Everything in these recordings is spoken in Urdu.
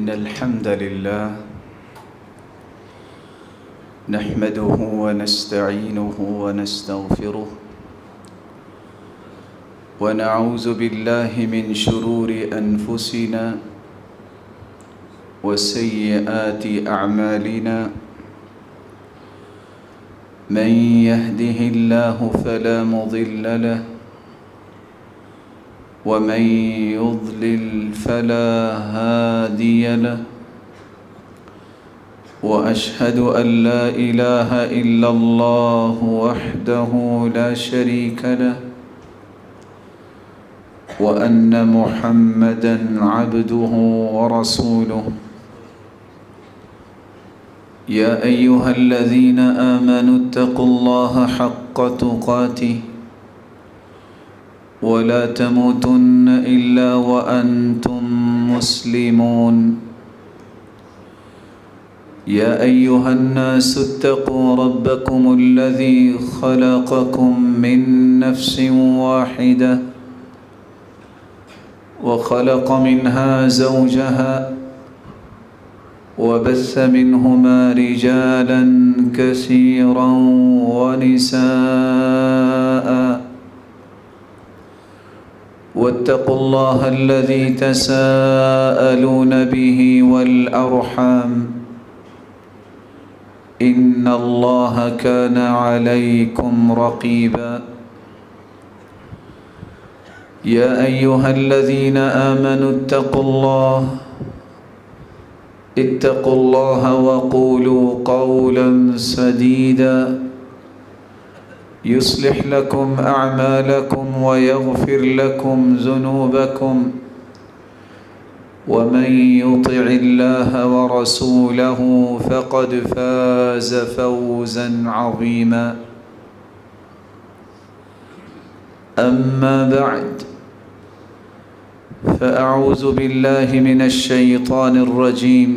إن الحمد لله نحمده ونستعينه ونستغفره ونعوذ بالله من شرور أنفسنا وسيئات أعمالنا من يهده الله فلا مضل له ومن يضلل فلا هادي له وأشهد أن لا إله إلا الله وحده لا شريك له وأن محمدًا عبده ورسوله يا أيها الذين آمنوا اتقوا الله حق تقاته ولا تموتن إلا وأنتم مسلمون يا أيها الناس اتقوا ربكم الذي خلقكم من نفس واحدة وخلق منها زوجها وبث منهما رجالا كثيرا ونساء واتقوا الله الذي تساءلون به والأرحام إن الله كان عليكم رقيبا يا أيها الذين آمنوا اتقوا الله وقولوا قولا سديدا يصلح لكم أعمالكم ويغفر لكم ذنوبكم ومن يطع الله ورسوله فقد فاز فوزا عظيما أما بعد فأعوذ بالله من الشيطان الرجيم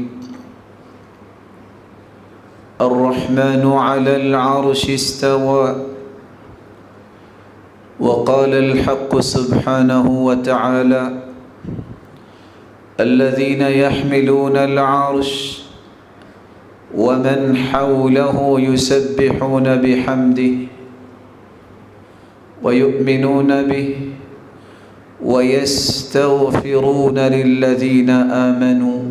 الرحمن على العرش استوى وقال الحق سبحانه وتعالى الذين يحملون العرش ومن حوله يسبحون بحمده ويؤمنون به ويستغفرون للذين آمنوا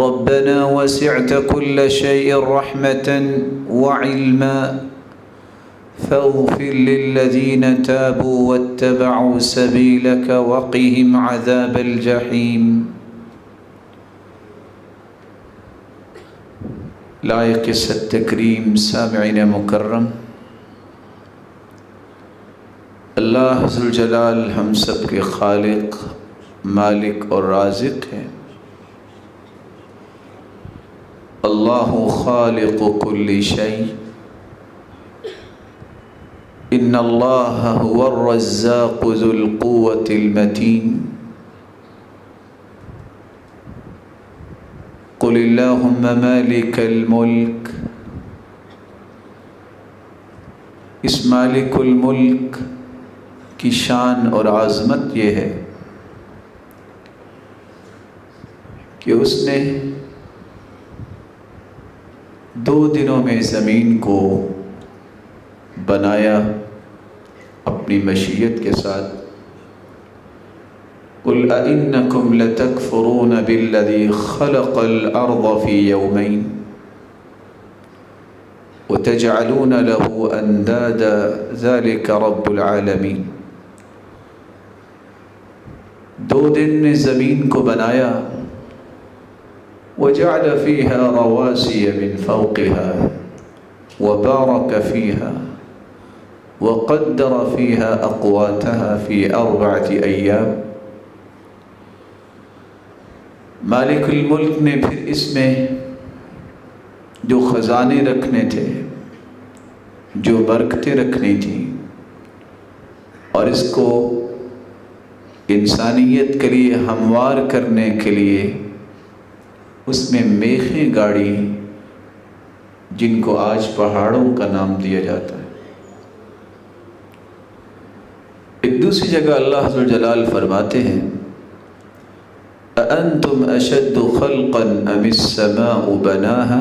ربنا وسعت كل شيء رحمة وعلما فاغفر للذين تابوا واتبعوا سبيلك وقهم عذاب الجحيم لائق التکریم سامعین مکرم، اللہ ذوالجلال ہم سب کے خالق، مالک اور رازق ہے۔ اللہ خالق کل شیء، ان اللہ هو الرزاق ذو القوة المتین۔ قل اللہم مالک الملک، اس مالک الملک کی شان اور عظمت یہ ہے کہ اس نے 2 دنوں میں زمین کو بنایا اپنی مشیت کے ساتھ۔ قُلْ أَإِنَّكُمْ لَتَكْفُرُونَ بِالَّذِي خَلَقَ الْأَرْضَ فِي يَوْمَيْنِ وَتَجْعَلُونَ لَهُ أَنْدَادًا ذَلِكَ رَبُّ الْعَالَمِينَ۔ 2 دن میں زمین کو بنایا، وَجَعَلَ فِيهَا رَوَاسِيَ مِنْ فَوْقِهَا وَبَارَكَ فِيهَا وَقَدَّرَ فِيهَا أَقْوَاتَهَا فِي 4 أَيَّامٍ۔ مالک الملک نے پھر اس میں جو خزانے رکھنے تھے، جو برکتیں رکھنی تھیں، اور اس کو انسانیت کے لیے ہموار کرنے کے لیے اس میں میخیں گاڑی، جن کو آج پہاڑوں کا نام دیا جاتا ہے۔ ایک دوسری جگہ اللہ ذوالجلال فرماتے ہیں أأنتم أشد خلقا أم السماء بناها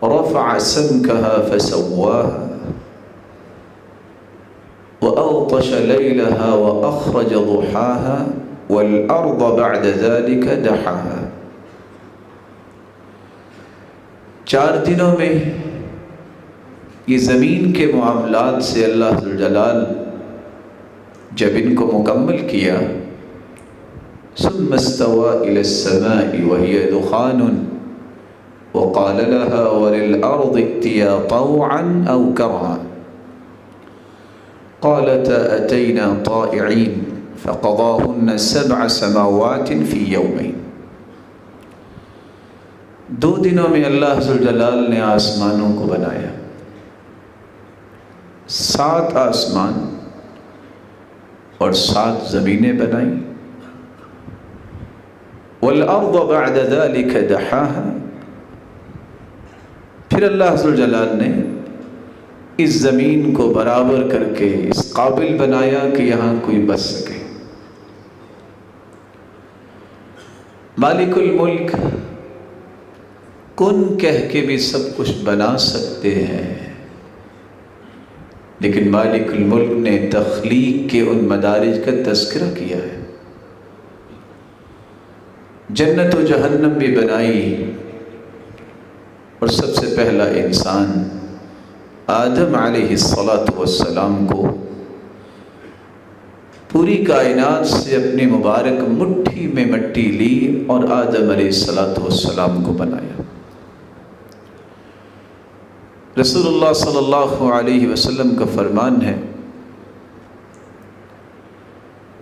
رفع سمكها فسواها وأغطش ليلها وأخرج ضحاها والأرض بعد ذلك دحاها. 4 دنوں میں یہ زمین کے معاملات سے اللہ ذوالجلال جب ان کو مکمل کیا، ثم استوى إلى السماء وهي دخان وقال لها وللأرض ائتيا طوعا أو كرها قالتا أتينا طائعين فقضاهن 7 سماوات في يومين. 2 دنوں میں اللہ ذوالجلال نے آسمانوں کو بنایا، 7 آسمان اور 7 زمینیں بنائیں. والارض بعد ذلك دحاها، پھر اللہ ذوالجلال نے اس زمین کو برابر کر کے اس قابل بنایا کہ یہاں کوئی بس سکے. مالک الملک کن کہہ کے بھی سب کچھ بنا سکتے ہیں، لیکن مالک الملک نے تخلیق کے ان مدارج کا تذکرہ کیا ہے. جنت و جہنم بھی بنائی، اور سب سے پہلا انسان آدم علیہ السلام کو پوری کائنات سے اپنی مبارک مٹھی میں مٹی لی اور آدم علیہ السلام کو بنایا. رسول اللہ صلی اللہ علیہ وسلم کا فرمان ہے،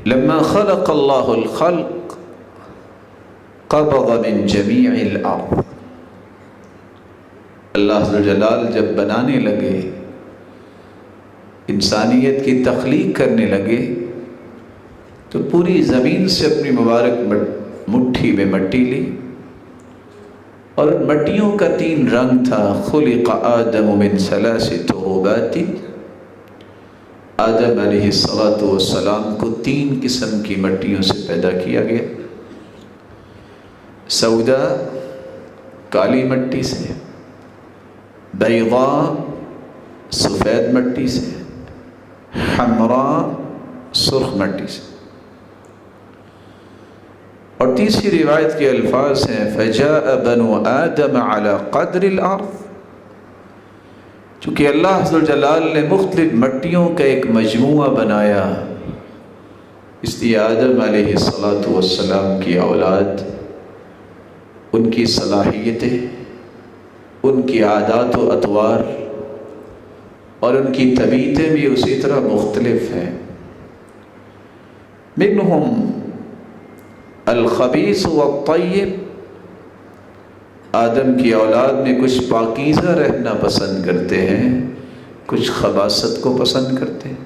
لما خلق اللہ الخلق قبض من جمیع الارض. اللہ ذوالجلال جب بنانے لگے، انسانیت کی تخلیق کرنے لگے، تو پوری زمین سے اپنی مبارک مٹھی میں مٹی لی، اور مٹیوں کا 3 رنگ تھا. خلق آدم من 3 تربات، آدم علیہ السلام کو 3 قسم کی مٹیوں سے پیدا کیا گیا. سودا کالی مٹی سے، بیضاء سفید مٹی سے، حمراء سرخ مٹی سے. اور تیسری روایت کے الفاظ ہیں فجاء بنو آدم على قدر الارض. چونکہ اللہ ذوالجلال نے مختلف مٹیوں کا ایک مجموعہ بنایا، اس لیے آدم علیہ السلام کی اولاد، ان کی صلاحیتیں، ان کی عادات و اطوار اور ان کی طبیعتیں بھی اسی طرح مختلف ہیں. منہم الخبیث والطیب، آدم کی اولاد میں کچھ پاکیزہ رہنا پسند کرتے ہیں، کچھ خباثت کو پسند کرتے ہیں.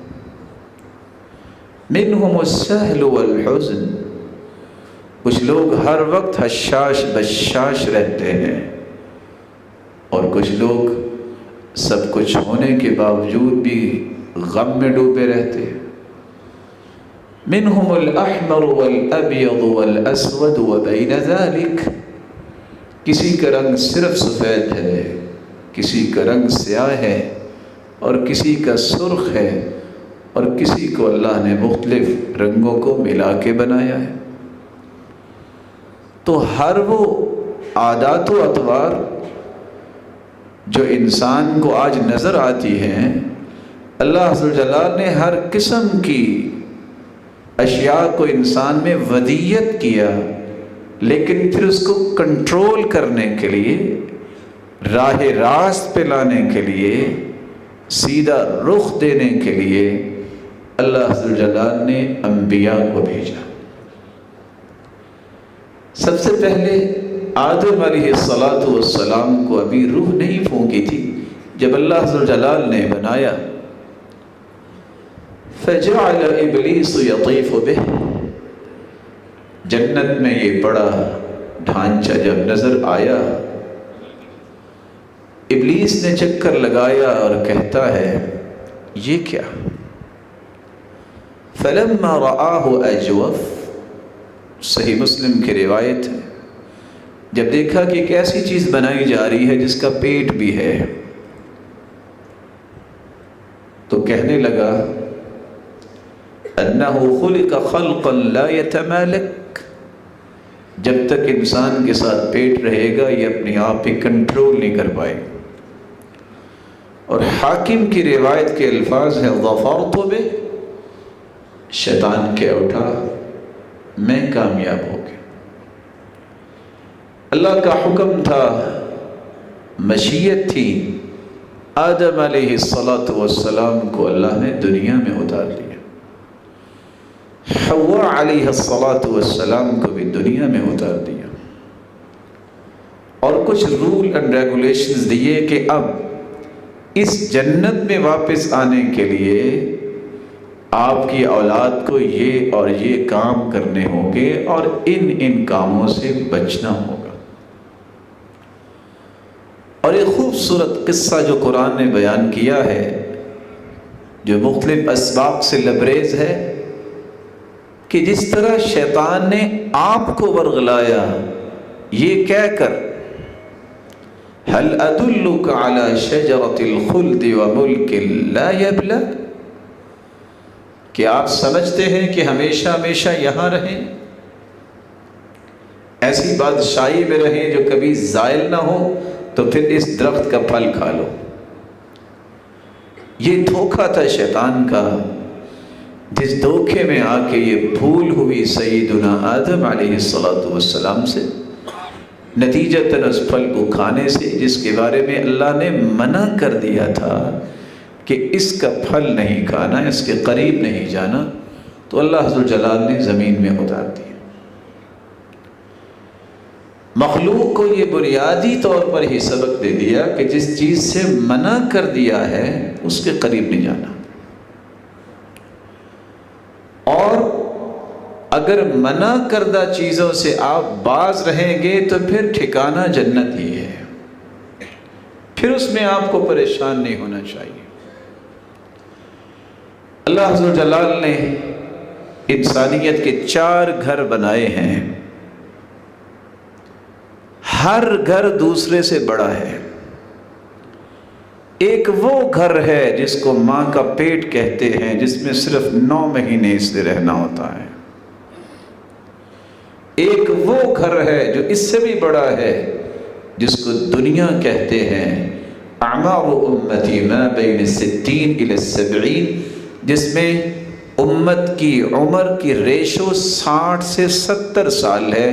منہم السہل والحزن، کچھ لوگ ہر وقت حشاش بشاش رہتے ہیں، اور کچھ لوگ سب کچھ ہونے کے باوجود بھی غم میں ڈوبے رہتے ہیں. منہم الاحمر والابیض والاسود وبین ذلک، کسی کا رنگ صرف سفید ہے، کسی کا رنگ سیاہ ہے، اور کسی کا سرخ ہے، اور کسی کو اللہ نے مختلف رنگوں کو ملا کے بنایا ہے. تو ہر وہ عادات و اطوار جو انسان کو آج نظر آتی ہیں، اللہ ذوالجلال نے ہر قسم کی اشیاء کو انسان میں ودیت کیا، لیکن پھر اس کو کنٹرول کرنے کے لیے، راہ راست پہ لانے کے لیے، سیدھا رخ دینے کے لیے اللہ ذوالجلال نے انبیاء کو بھیجا. سب سے پہلے آدم علیہ السلام کو ابھی روح نہیں پھونکی تھی. جب اللہ ذوالجلال نے بنایا، فجعل ابلیس یطیف بہ، جنت میں یہ بڑا ڈھانچہ جب نظر آیا، ابلیس نے چکر لگایا اور کہتا ہے یہ کیا؟ فلما رآہ اجوف، صحیح مسلم کی روایت ہے، جب دیکھا کہ ایک ایسی چیز بنائی جا رہی ہے جس کا پیٹ بھی ہے، تو کہنے لگا انہ خلق خلقا لا یتمالک، جب تک انسان کے ساتھ پیٹ رہے گا یہ اپنے آپ پہ کنٹرول نہیں کر پائے گا۔ اور حاکم کی روایت کے الفاظ ہیں ظفرت بہ، شیطان کہہ اٹھا میں کامیاب ہو گیا۔ اللہ کا حکم تھا، مشیت تھی، آدم علیہ السلام کو اللہ نے دنیا میں اتار لیا، حوا علیہ السلام کو بھی دنیا میں اتار دیا، اور کچھ رول اینڈ ریگولیشنز دیے کہ اب اس جنت میں واپس آنے کے لیے آپ کی اولاد کو یہ اور یہ کام کرنے ہوں گے اور ان کاموں سے بچنا ہوگا۔ اور ایک خوبصورت قصہ جو قرآن نے بیان کیا ہے، جو مختلف اسباق سے لبریز ہے، کہ جس طرح شیطان نے آپ کو ورغلایا یہ کہہ کر هل ادلک علی شجرۃ الخلد وملک لا یبلی، کہ آپ سمجھتے ہیں کہ ہمیشہ ہمیشہ یہاں رہیں، ایسی بادشاہی میں رہیں جو کبھی زائل نہ ہو، تو پھر اس درخت کا پھل کھا لو۔ یہ دھوکہ تھا شیطان کا، جس دھوکے میں آ کے یہ بھول ہوئی سیدنا آدم علیہ السلام سے، نتیجتاً اس پھل کو کھانے سے جس کے بارے میں اللہ نے منع کر دیا تھا کہ اس کا پھل نہیں کھانا، اس کے قریب نہیں جانا، تو اللہ ذوالجلال نے زمین میں اتار دیا۔ مخلوق کو یہ بنیادی طور پر ہی سبق دے دیا کہ جس چیز سے منع کر دیا ہے اس کے قریب نہیں جانا، اور اگر منع کردہ چیزوں سے آپ باز رہیں گے تو پھر ٹھکانہ جنت ہی ہے، پھر اس میں آپ کو پریشان نہیں ہونا چاہیے۔ اللہ عز و جلال نے انسانیت کے 4 گھر بنائے ہیں، ہر گھر دوسرے سے بڑا ہے۔ ایک وہ گھر ہے جس کو ماں کا پیٹ کہتے ہیں، جس میں صرف 9 مہینے اس سے رہنا ہوتا ہے۔ ایک وہ گھر ہے جو اس سے بھی بڑا ہے، جس کو دنیا کہتے ہیں، اعمار امتی ما بین 60 الی 70، جس میں امت کی عمر کی ریشو 60 سے 70 سال ہے۔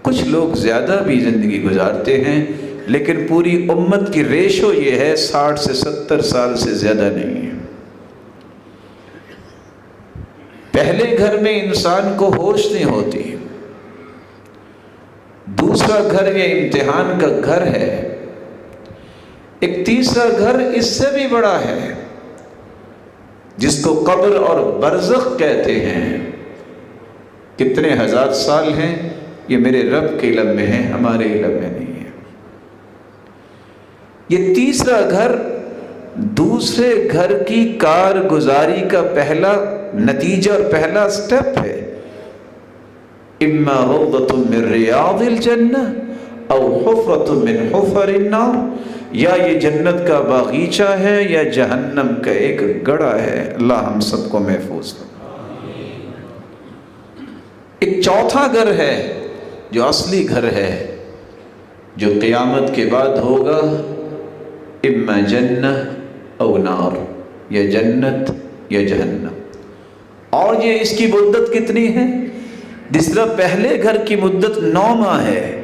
کچھ لوگ زیادہ بھی زندگی گزارتے ہیں، لیکن پوری امت کی ریشو یہ ہے 60 سے 70 سال سے زیادہ نہیں ہے۔ پہلے گھر میں انسان کو ہوش نہیں ہوتی، دوسرا گھر یہ امتحان کا گھر ہے، ایک تیسرا گھر اس سے بھی بڑا ہے جس کو قبر اور برزخ کہتے ہیں۔ کتنے ہزار سال ہیں یہ میرے رب کے علم میں ہے، ہمارے علم میں نہیں ہے۔ یہ تیسرا گھر دوسرے گھر کی کارگزاری کا پہلا نتیجہ اور پہلا سٹیپ ہے، اما روضۃ من ریاض الجنہ او حفرۃ من حفر النار، یا یہ جنت کا باغیچہ ہے یا جہنم کا ایک گڑھا ہے۔ اللہ ہم سب کو محفوظ کرے۔ ایک چوتھا گھر ہے جو اصلی گھر ہے، جو قیامت کے بعد ہوگا، اما جنہ او نار، یا جنت یا جہنم۔ اور یہ اس کی مدت کتنی ہے؟ جس طرح پہلے گھر کی مدت 9 ماہ ہے،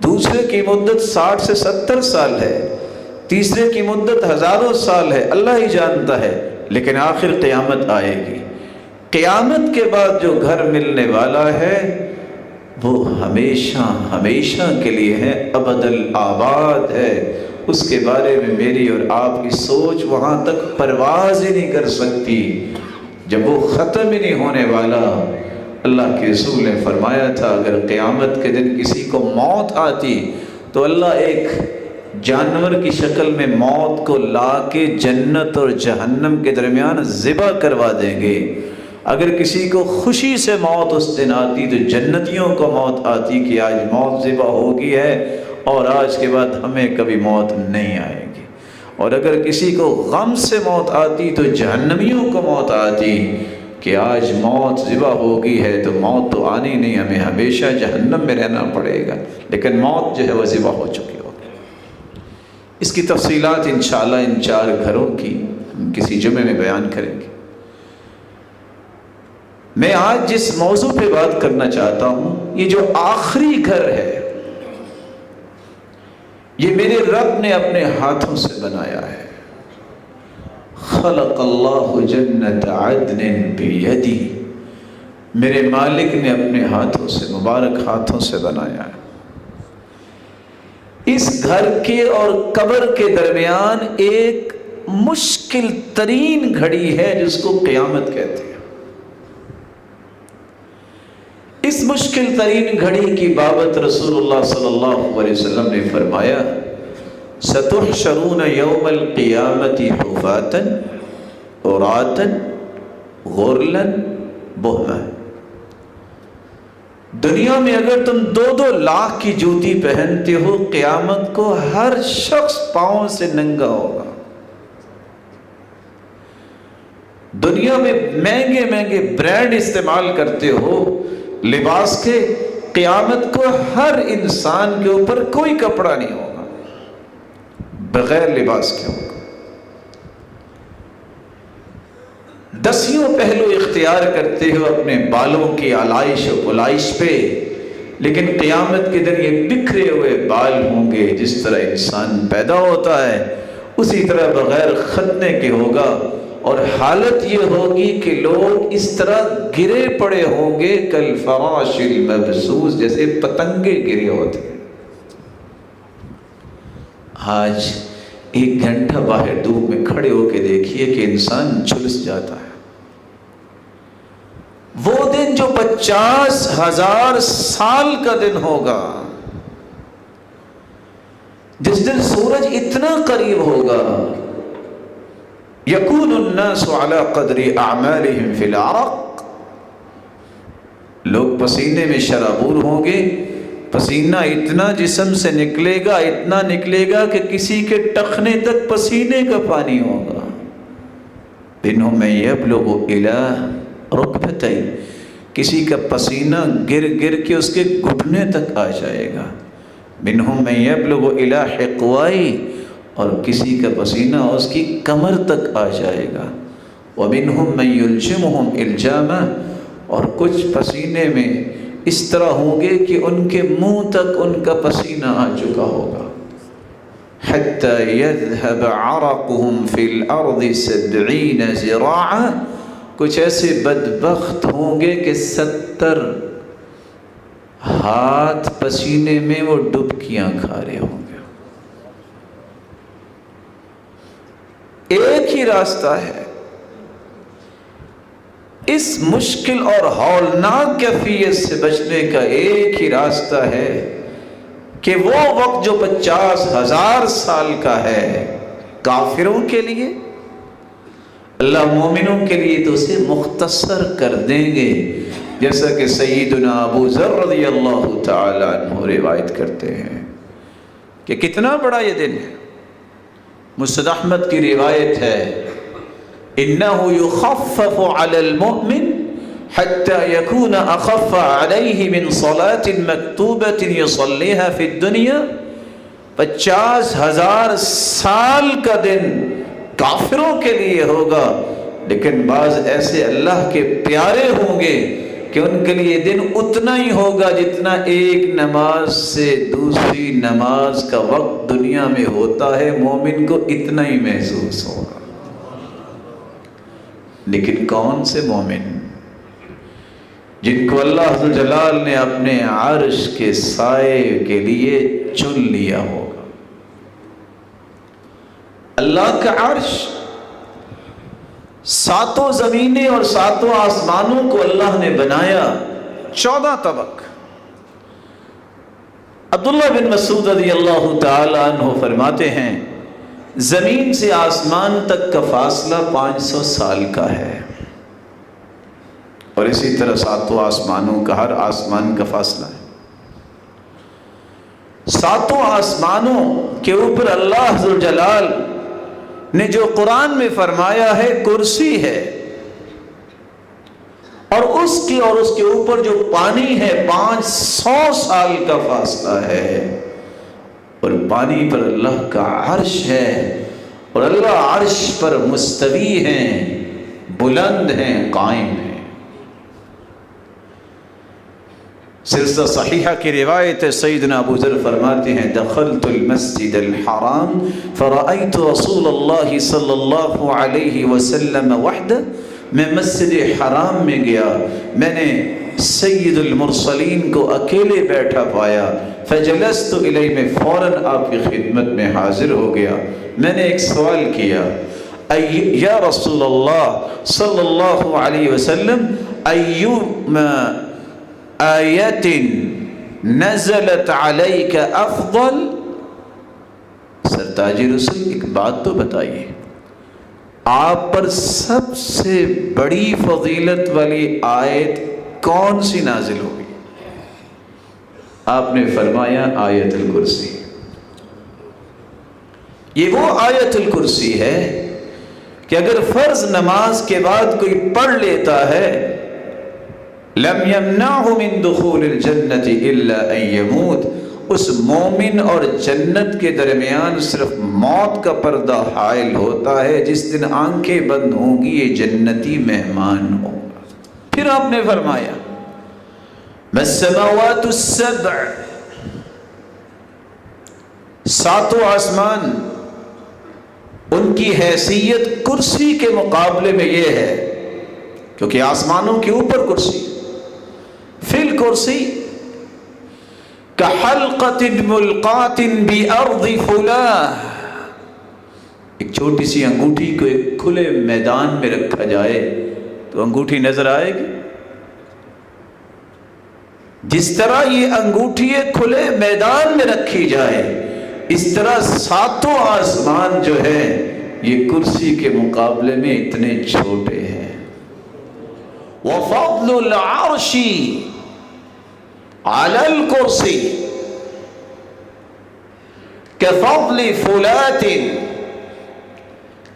دوسرے کی مدت 60 سے 70 سال ہے، تیسرے کی مدت ہزاروں سال ہے، اللہ ہی جانتا ہے، لیکن آخر قیامت آئے گی۔ قیامت کے بعد جو گھر ملنے والا ہے وہ ہمیشہ ہمیشہ کے لیے ہے، ابد الآباد ہے۔ اس کے بارے میں میری اور آپ کی سوچ وہاں تک پرواز ہی نہیں کر سکتی جب وہ ختم ہی نہیں ہونے والا۔ اللہ کے رسول نے فرمایا تھا اگر قیامت کے دن کسی کو موت آتی تو اللہ ایک جانور کی شکل میں موت کو لا کے جنت اور جہنم کے درمیان ذبح کروا دیں گے، اگر کسی کو خوشی سے موت اس دن آتی تو جنتیوں کو موت آتی کہ آج موت ذبح ہو گئی ہے اور آج کے بعد ہمیں کبھی موت نہیں آئے گی، اور اگر کسی کو غم سے موت آتی تو جہنمیوں کو موت آتی کہ آج موت ذبح ہو گئی ہے تو موت تو آنی نہیں، ہمیں ہمیشہ جہنم میں رہنا پڑے گا، لیکن موت جو ہے وہ ذبح ہو چکی ہوگی۔ اس کی تفصیلات انشاءاللہ ان 4 گھروں کی ہم کسی جمعے میں بیان کریں گے۔ میں آج جس موضوع پہ بات کرنا چاہتا ہوں، یہ جو آخری گھر ہے یہ میرے رب نے اپنے ہاتھوں سے بنایا ہے۔ خلق اللہ جنت عدن بیدی، میرے مالک نے اپنے ہاتھوں سے، مبارک ہاتھوں سے بنایا ہے۔ اس گھر کے اور قبر کے درمیان ایک مشکل ترین گھڑی ہے جس کو قیامت کہتے ہیں۔ اس مشکل ترین گھڑی کی بابت رسول اللہ صلی اللہ علیہ وسلم نے فرمایا ستحشرون یوم القیامت حفاتا عراتا غرلا بہما، دنیا میں اگر تم 2 لاکھ کی جوتی پہنتے ہو، قیامت کو ہر شخص پاؤں سے ننگا ہوگا۔ دنیا میں مہنگے مہنگے برانڈ استعمال کرتے ہو لباس کے، قیامت کو ہر انسان کے اوپر کوئی کپڑا نہیں ہوگا، بغیر لباس کے ہوگا۔ 10 پہلو اختیار کرتے ہو اپنے بالوں کی آلائش و پلائش پہ، لیکن قیامت کے دن یہ بکھرے ہوئے بال ہوں گے۔ جس طرح انسان پیدا ہوتا ہے اسی طرح بغیر ختنے کے ہوگا، اور حالت یہ ہوگی کہ لوگ اس طرح گرے پڑے ہوں گے کالفراش المبثوث، جیسے پتنگے گرے ہوتے ہیں۔ آج 1 گھنٹہ باہر دھوپ میں کھڑے ہو کے دیکھیے کہ انسان جھلس جاتا ہے۔ وہ دن جو 50,000 سال کا دن ہوگا، جس دن سورج اتنا قریب ہوگا، یکون الناس علی قدر اعمالہم فی العرق، لوگ پسینے میں شرابور ہوں گے، پسینہ اتنا جسم سے نکلے گا، اتنا نکلے گا کہ کسی کے ٹخنے تک پسینے کا پانی ہوگا۔ منہم من یبلغ الی رکبتین، کسی کا پسینہ گر گر کے اس کے گھٹنے تک آ جائے گا۔ منہم من یبلغ الی حقوائی، اور کسی کا پسینہ اس کی کمر تک آ جائے گا۔ وَمِنْهُمْ مَنْ يُلْجِمُهُمْ إِلْجَامًا، اور کچھ پسینے میں اس طرح ہوں گے کہ ان کے منہ تک ان کا پسینہ آ چکا ہوگا۔ حَتَّى يَذْهَبَ عَرَقُهُمْ فِي الْأَرْضِ 70 ذِرَاعًا، کچھ ایسے بدبخت ہوں گے کہ 70 ہاتھ پسینے میں وہ ڈبکیاں کھا رہے ہوں گے۔ ایک ہی راستہ ہے، اس مشکل اور ہولناک کیفیت سے بچنے کا ایک ہی راستہ ہے کہ وہ وقت جو 50,000 سال کا ہے کافروں کے لیے، اللہ مومنوں کے لیے تو اسے مختصر کر دیں گے، جیسا کہ سیدنا ابو ذر رضی اللہ تعالی عنہ روایت کرتے ہیں کہ کتنا بڑا یہ دن ہے۔ مسند احمد کی روایت ہے انه يخفف على المؤمن حتى يكون اخف عليه من صلاة مكتوبة يصليها في الدنيا، 50,000 سال کا دن کافروں کے لیے ہوگا، لیکن بعض ایسے اللہ کے پیارے ہوں گے کہ ان کے لیے دن اتنا ہی ہوگا جتنا ایک نماز سے دوسری نماز کا وقت دنیا میں ہوتا ہے، مومن کو اتنا ہی محسوس ہوگا۔ لیکن کون سے مومن؟ جن کو اللہ جلال نے اپنے عرش کے سائے کے لیے چن لیا ہوگا۔ اللہ کا عرش 7 زمینیں اور 7 آسمانوں کو اللہ نے بنایا 14 طبق۔ عبداللہ بن مسعود رضی اللہ تعالی عنہ فرماتے ہیں زمین سے آسمان تک کا فاصلہ 500 سال کا ہے، اور اسی طرح ساتوں آسمانوں کا ہر آسمان کا فاصلہ ہے۔ ساتوں آسمانوں کے اوپر اللہ ذوالجلال نے جو قرآن میں فرمایا ہے کرسی ہے، اور اس کے اوپر جو پانی ہے 500 سال کا فاصلہ ہے، اور پانی پر اللہ کا عرش ہے، اور اللہ عرش پر مستوی ہیں، بلند ہیں، قائم ہیں۔ سلسلہ صحیحہ کی روایت ہے، سیدنا ابو ذر فرماتے ہیں دخلت المسجد الحرام فرأيت رسول اللہ صلی اللہ علیہ وسلم وحدہ، میں مسجد حرام میں گیا، میں نے سید المرسلین کو اکیلے بیٹھا پایا، فجلست الیہ، میں فوراً آپ کی خدمت میں حاضر ہو گیا، میں نے ایک سوال کیا، یا رسول اللہ صلی اللہ علیہ وسلم، ایوما آیت نزلت علیک افضل، سرتاج رسول ایک بات تو بتائیے، آپ پر سب سے بڑی فضیلت والی آیت کون سی نازل ہوئی؟ آپ نے فرمایا آیت الکرسی۔ یہ وہ آیت الکرسی ہے کہ اگر فرض نماز کے بعد کوئی پڑھ لیتا ہے لم يمنعه من دخول الجنة الا ان يموت، اس مومن اور جنت کے درمیان صرف موت کا پردہ حائل ہوتا ہے، جس دن آنکھیں بند ہوں گی یہ جنتی مہمان ہوگا۔ پھر آپ نے فرمایا السماوات السبع، ساتوں آسمان، ان کی حیثیت کرسی کے مقابلے میں یہ ہے، کیونکہ آسمانوں کے اوپر کرسی، فی الکرسی کحلقۃ ملقاۃ بارض فلاح، ایک چھوٹی سی انگوٹھی کو ایک کھلے میدان میں رکھا جائے تو انگوٹھی نظر آئے گی؟ جس طرح یہ انگوٹھی ایک کھلے میدان میں رکھی جائے، اس طرح ساتوں آسمان جو ہے یہ کرسی کے مقابلے میں اتنے چھوٹے ہیں۔ وَفَضْلُ الْعَرْشِ عَلَى الْكُرْسِي كَفَضْلِ فُلَاتٍ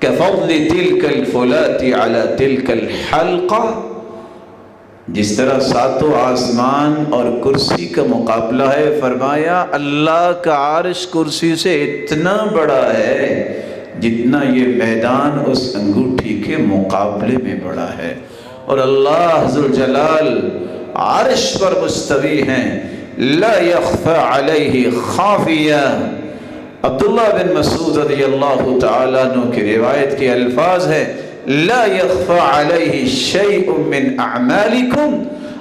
كَفَضْلِ تِلْكَ الْفُلَاتِ عَلَى تِلْكَ الْحَلْقَةِ، جس طرح ساتوں آسمان اور کرسی کا مقابلہ ہے، فرمایا اللہ کا عرش کرسی سے اتنا بڑا ہے جتنا یہ میدان اس انگوٹھی کے مقابلے میں بڑا ہے، اور اللہ ذوالجلال عرش پر مستوی ہیں، لا يخفى علیہ خافیہ۔ عبداللہ بن مسعود رضی اللہ تعالیٰ عنہ کی روایت کے الفاظ ہے لا يخفى علیہ شیء من اعمالکم،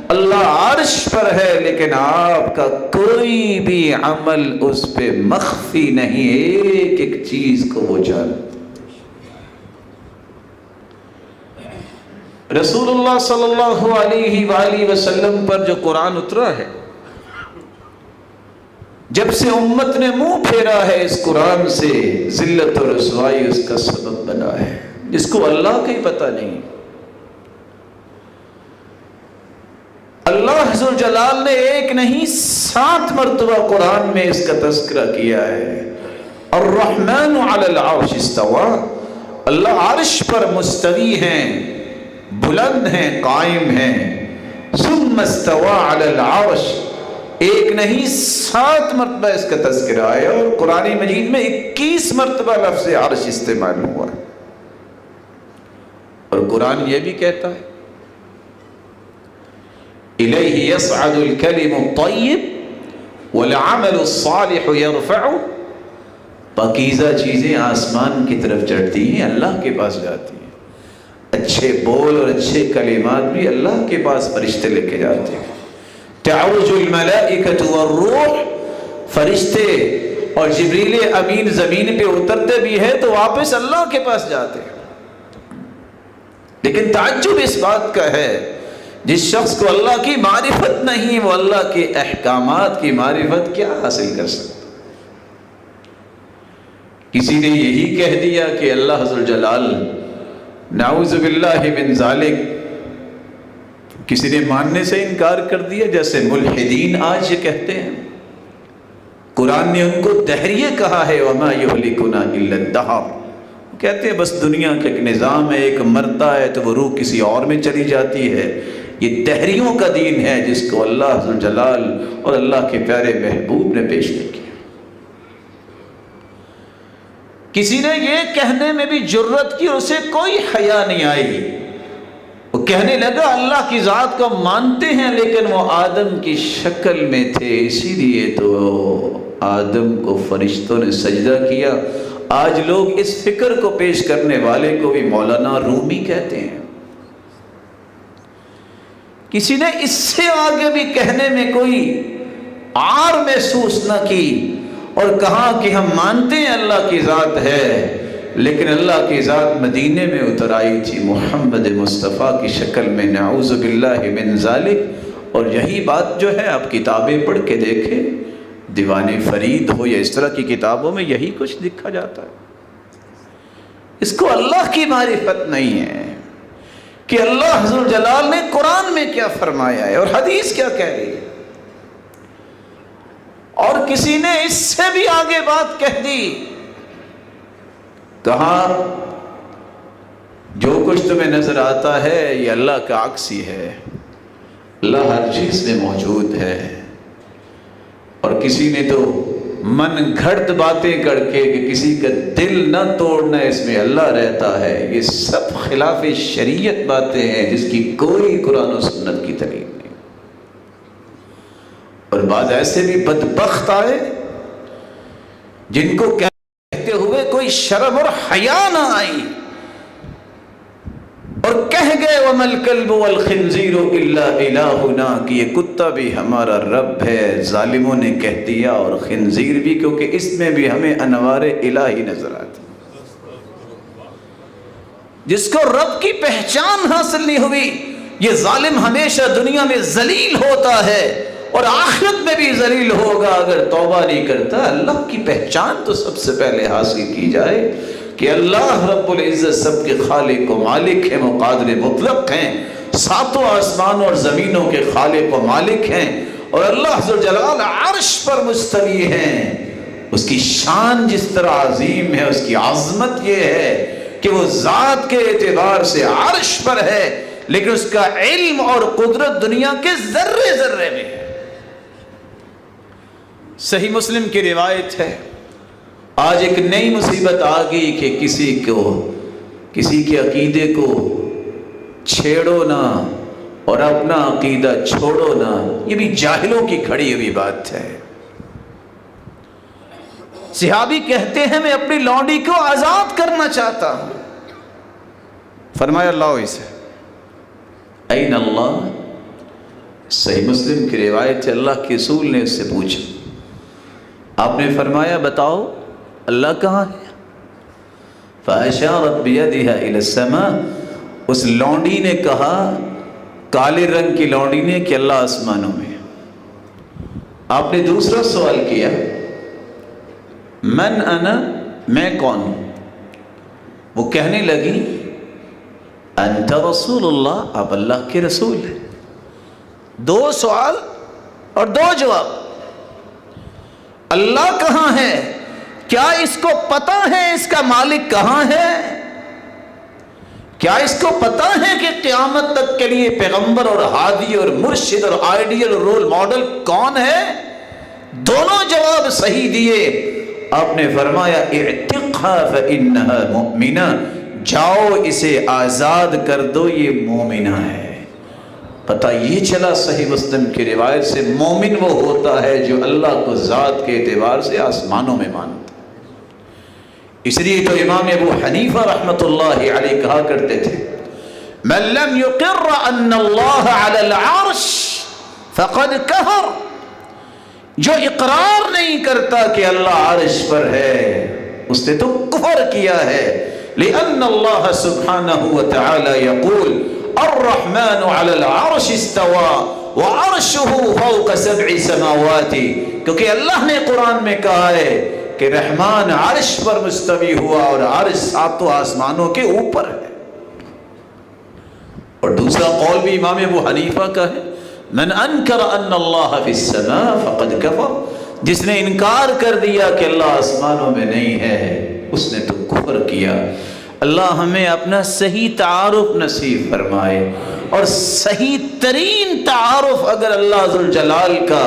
اللہ عرش پر ہے لیکن آپ کا کوئی بھی عمل اس پہ مخفی نہیں، ایک ایک چیز کو وہ جانتا۔ رسول اللہ صلی اللہ علیہ وآلہ وسلم پر جو قرآن اترا ہے، جب سے امت نے منہ پھیرا ہے اس قرآن سے، ذلت اور رسوائی اس کا سبب بنا ہے، جس کو اللہ کا ہی پتہ نہیں۔ اللہ ذوالجلال نے ایک نہیں 7 مرتبہ قرآن میں اس کا تذکرہ کیا ہے۔ الرحمن علی العرش استوى، اللہ عرش پر مستوی ہیں، بلند ہیں، قائم ہیں۔ ثم استوى علی العرش، ایک نہیں 7 مرتبہ اس کا تذکرہ ہے، اور قرآن مجید میں 21 مرتبہ لفظ عرش استعمال ہوا ہے۔ اور قرآن یہ بھی کہتا ہے الیہ یصعد الکلم الطیب والعمل الصالح یرفعہ، پاکیزہ چیزیں آسمان کی طرف چڑھتی ہیں، اللہ کے پاس جاتی ہیں، اچھے بول اور اچھے کلمات بھی اللہ کے پاس فرشتے لے کے جاتے ہیں۔ تعرج الملائکۃ والروح، فرشتے اور جبریل امین زمین پہ اترتے بھی ہیں تو واپس اللہ کے پاس جاتے ہیں۔ لیکن تعجب اس بات کا ہے جس شخص کو اللہ کی معرفت نہیں، وہ اللہ کے احکامات کی معرفت کیا حاصل کر سکتا؟ کسی نے یہی کہہ دیا کہ اللہ ذوالجلال نعوذ باللہ من ذالک کسی نے ماننے سے انکار کر دیا، جیسے ملحدین آج یہ کہتے ہیں۔ قرآن نے ان کو دہریے کہا ہے، وَمَا يُهْلِكُنَا إِلَّا الدَّهْرُ، کہتے ہیں بس دنیا کا ایک نظام ہے، ایک مرتا ہے تو وہ روح کسی اور میں چلی جاتی ہے۔ یہ دہریوں کا دین ہے جس کو اللہ ذو الجلال اور اللہ کے پیارے محبوب نے پیش نہیں کیا۔ کسی نے یہ کہنے میں بھی جرت کی، اسے کوئی حیا نہیں آئی، وہ کہنے لگا اللہ کی ذات کو مانتے ہیں لیکن وہ آدم کی شکل میں تھے، اسی لیے تو آدم کو فرشتوں نے سجدہ کیا۔ آج لوگ اس فکر کو پیش کرنے والے کو بھی مولانا رومی کہتے ہیں۔ کسی نے اس سے آگے بھی کہنے میں کوئی عار محسوس نہ کی اور کہا کہ ہم مانتے ہیں اللہ کی ذات ہے، لیکن اللہ کی ذات مدینے میں اتر آئی تھی محمد مصطفیٰ کی شکل میں، نعوذ باللہ من ذالک۔ اور یہی بات جو ہے آپ کتابیں پڑھ کے دیکھیں، دیوان فرید ہو یا اس طرح کی کتابوں میں یہی کچھ لکھا جاتا ہے۔ اس کو اللہ کی معرفت نہیں ہے کہ اللہ ذو الجلال نے قرآن میں کیا فرمایا ہے اور حدیث کیا کہہ رہی ہے۔ اور کسی نے اس سے بھی آگے بات کہہ دی، کہا جو کچھ تمہیں نظر آتا ہے یہ اللہ کا عکس ہی ہے، اللہ ہر چیز میں موجود ہے۔ اور کسی نے تو من گھڑت باتیں کر کے کہ کسی کا دل نہ توڑنا اس میں اللہ رہتا ہے، یہ سب خلاف شریعت باتیں ہیں جس کی کوئی قرآن و سنت کی دلیل نہیں۔ اور بعض ایسے بھی بدبخت آئے جن کو کہتے ہوئے کوئی شرم اور حیا نہ آئی، اور کہہ گئے وَمَا الْكَلْبُ وَالْخِنْزِيرُ إِلَّا إِلَٰهُنَا، کہ یہ کتا بھی ہمارا رب ہے۔ ظالموں نے کہہ دیا، اور خنزیر بھی، کیونکہ اس میں بھی ہمیں انوار الہی نظر آتی۔ جس کو رب کی پہچان حاصل نہیں ہوئی، یہ ظالم ہمیشہ دنیا میں ذلیل ہوتا ہے اور آخرت میں بھی ذلیل ہوگا اگر توبہ نہیں کرتا۔ اللہ کی پہچان تو سب سے پہلے حاصل کی جائے کہ اللہ رب العزت سب کے خالق و مالک ہیں، مقادر مطلق ہیں، ساتوں آسمانوں اور زمینوں کے خالق و مالک ہیں، اور اللہ ذو الجلال عرش پر مستوی ہیں۔ اس کی شان جس طرح عظیم ہے، اس کی عظمت یہ ہے کہ وہ ذات کے اعتبار سے عرش پر ہے، لیکن اس کا علم اور قدرت دنیا کے ذرے ذرے میں ہے۔ صحیح مسلم کی روایت ہے، آج ایک نئی مصیبت آ گئی کہ کسی کے عقیدے کو چھیڑو نہ اور اپنا عقیدہ چھوڑو نہ، یہ بھی جاہلوں کی کھڑی ہوئی بات ہے۔ صحابی کہتے ہیں میں اپنی لونڈی کو آزاد کرنا چاہتا ہوں، فرمایا لاؤ اسے۔ این اللہ؟ صحیح مسلم کی روایت ہے، اللہ کے رسول نے اس سے پوچھا، آپ نے فرمایا بتاؤ اللہ کہاں ہے؟ فَأَشَارَتْ بِيَدِهَا إِلَى السَّمَاءِ، اس لونڈی نے کہا، کالے رنگ کی لونڈی نے، کہ اللہ آسمانوں میں۔ آپ نے دوسرا سوال کیا، من انا، میں کون ہوں؟ وہ کہنے لگی انت رسول اللہ، آپ اللہ کے رسول ہیں۔ دو سوال اور دو جواب۔ اللہ کہاں ہے؟ کیا اس کو پتا ہے اس کا مالک کہاں ہے؟ کیا اس کو پتا ہے کہ قیامت تک کے لیے پیغمبر اور ہادی اور مرشد اور آئیڈیل اور رول ماڈل کون ہے؟ دونوں جواب صحیح دیے۔ آپ نے فرمایا اعتقها فإنها مؤمنہ، جاؤ اسے آزاد کر دو، یہ مومنہ ہے۔ پتہ یہ چلا صحیح مسلم کی روایت سے، مومن وہ ہوتا ہے جو اللہ کو ذات کے اعتبار سے آسمانوں میں مانتا۔ اس لیے تو امام ابو حنیفہ رحمۃ اللہ علیہ کہا کرتے تھے، من لم يقر ان اللہ علی العرش فقد کفر، جو اقرار نہیں کرتا کہ اللہ عرش پر ہے اس نے تو کفر کیا ہے۔ لأن اللہ سبحانہ وتعالی یقول الرحمن علی العرش استوى وعرشه فوق 7 سماوات، کیونکہ اللہ نے قرآن میں کہا ہے کہ رحمان عرش پر مستوی ہوا اور عرش 7 آسمانوں کے اوپر ہے۔ اور دوسرا قول بھی امام ابو حنیفہ کا ہے، من انکر ان اللہ فی السماء فقد کفر، جس نے انکار کر دیا کہ اللہ آسمانوں میں نہیں ہے اس نے تو کفر کیا۔ اللہ ہمیں اپنا صحیح تعارف نصیب فرمائے، اور صحیح ترین تعارف اگر اللہ ذوالجلال کا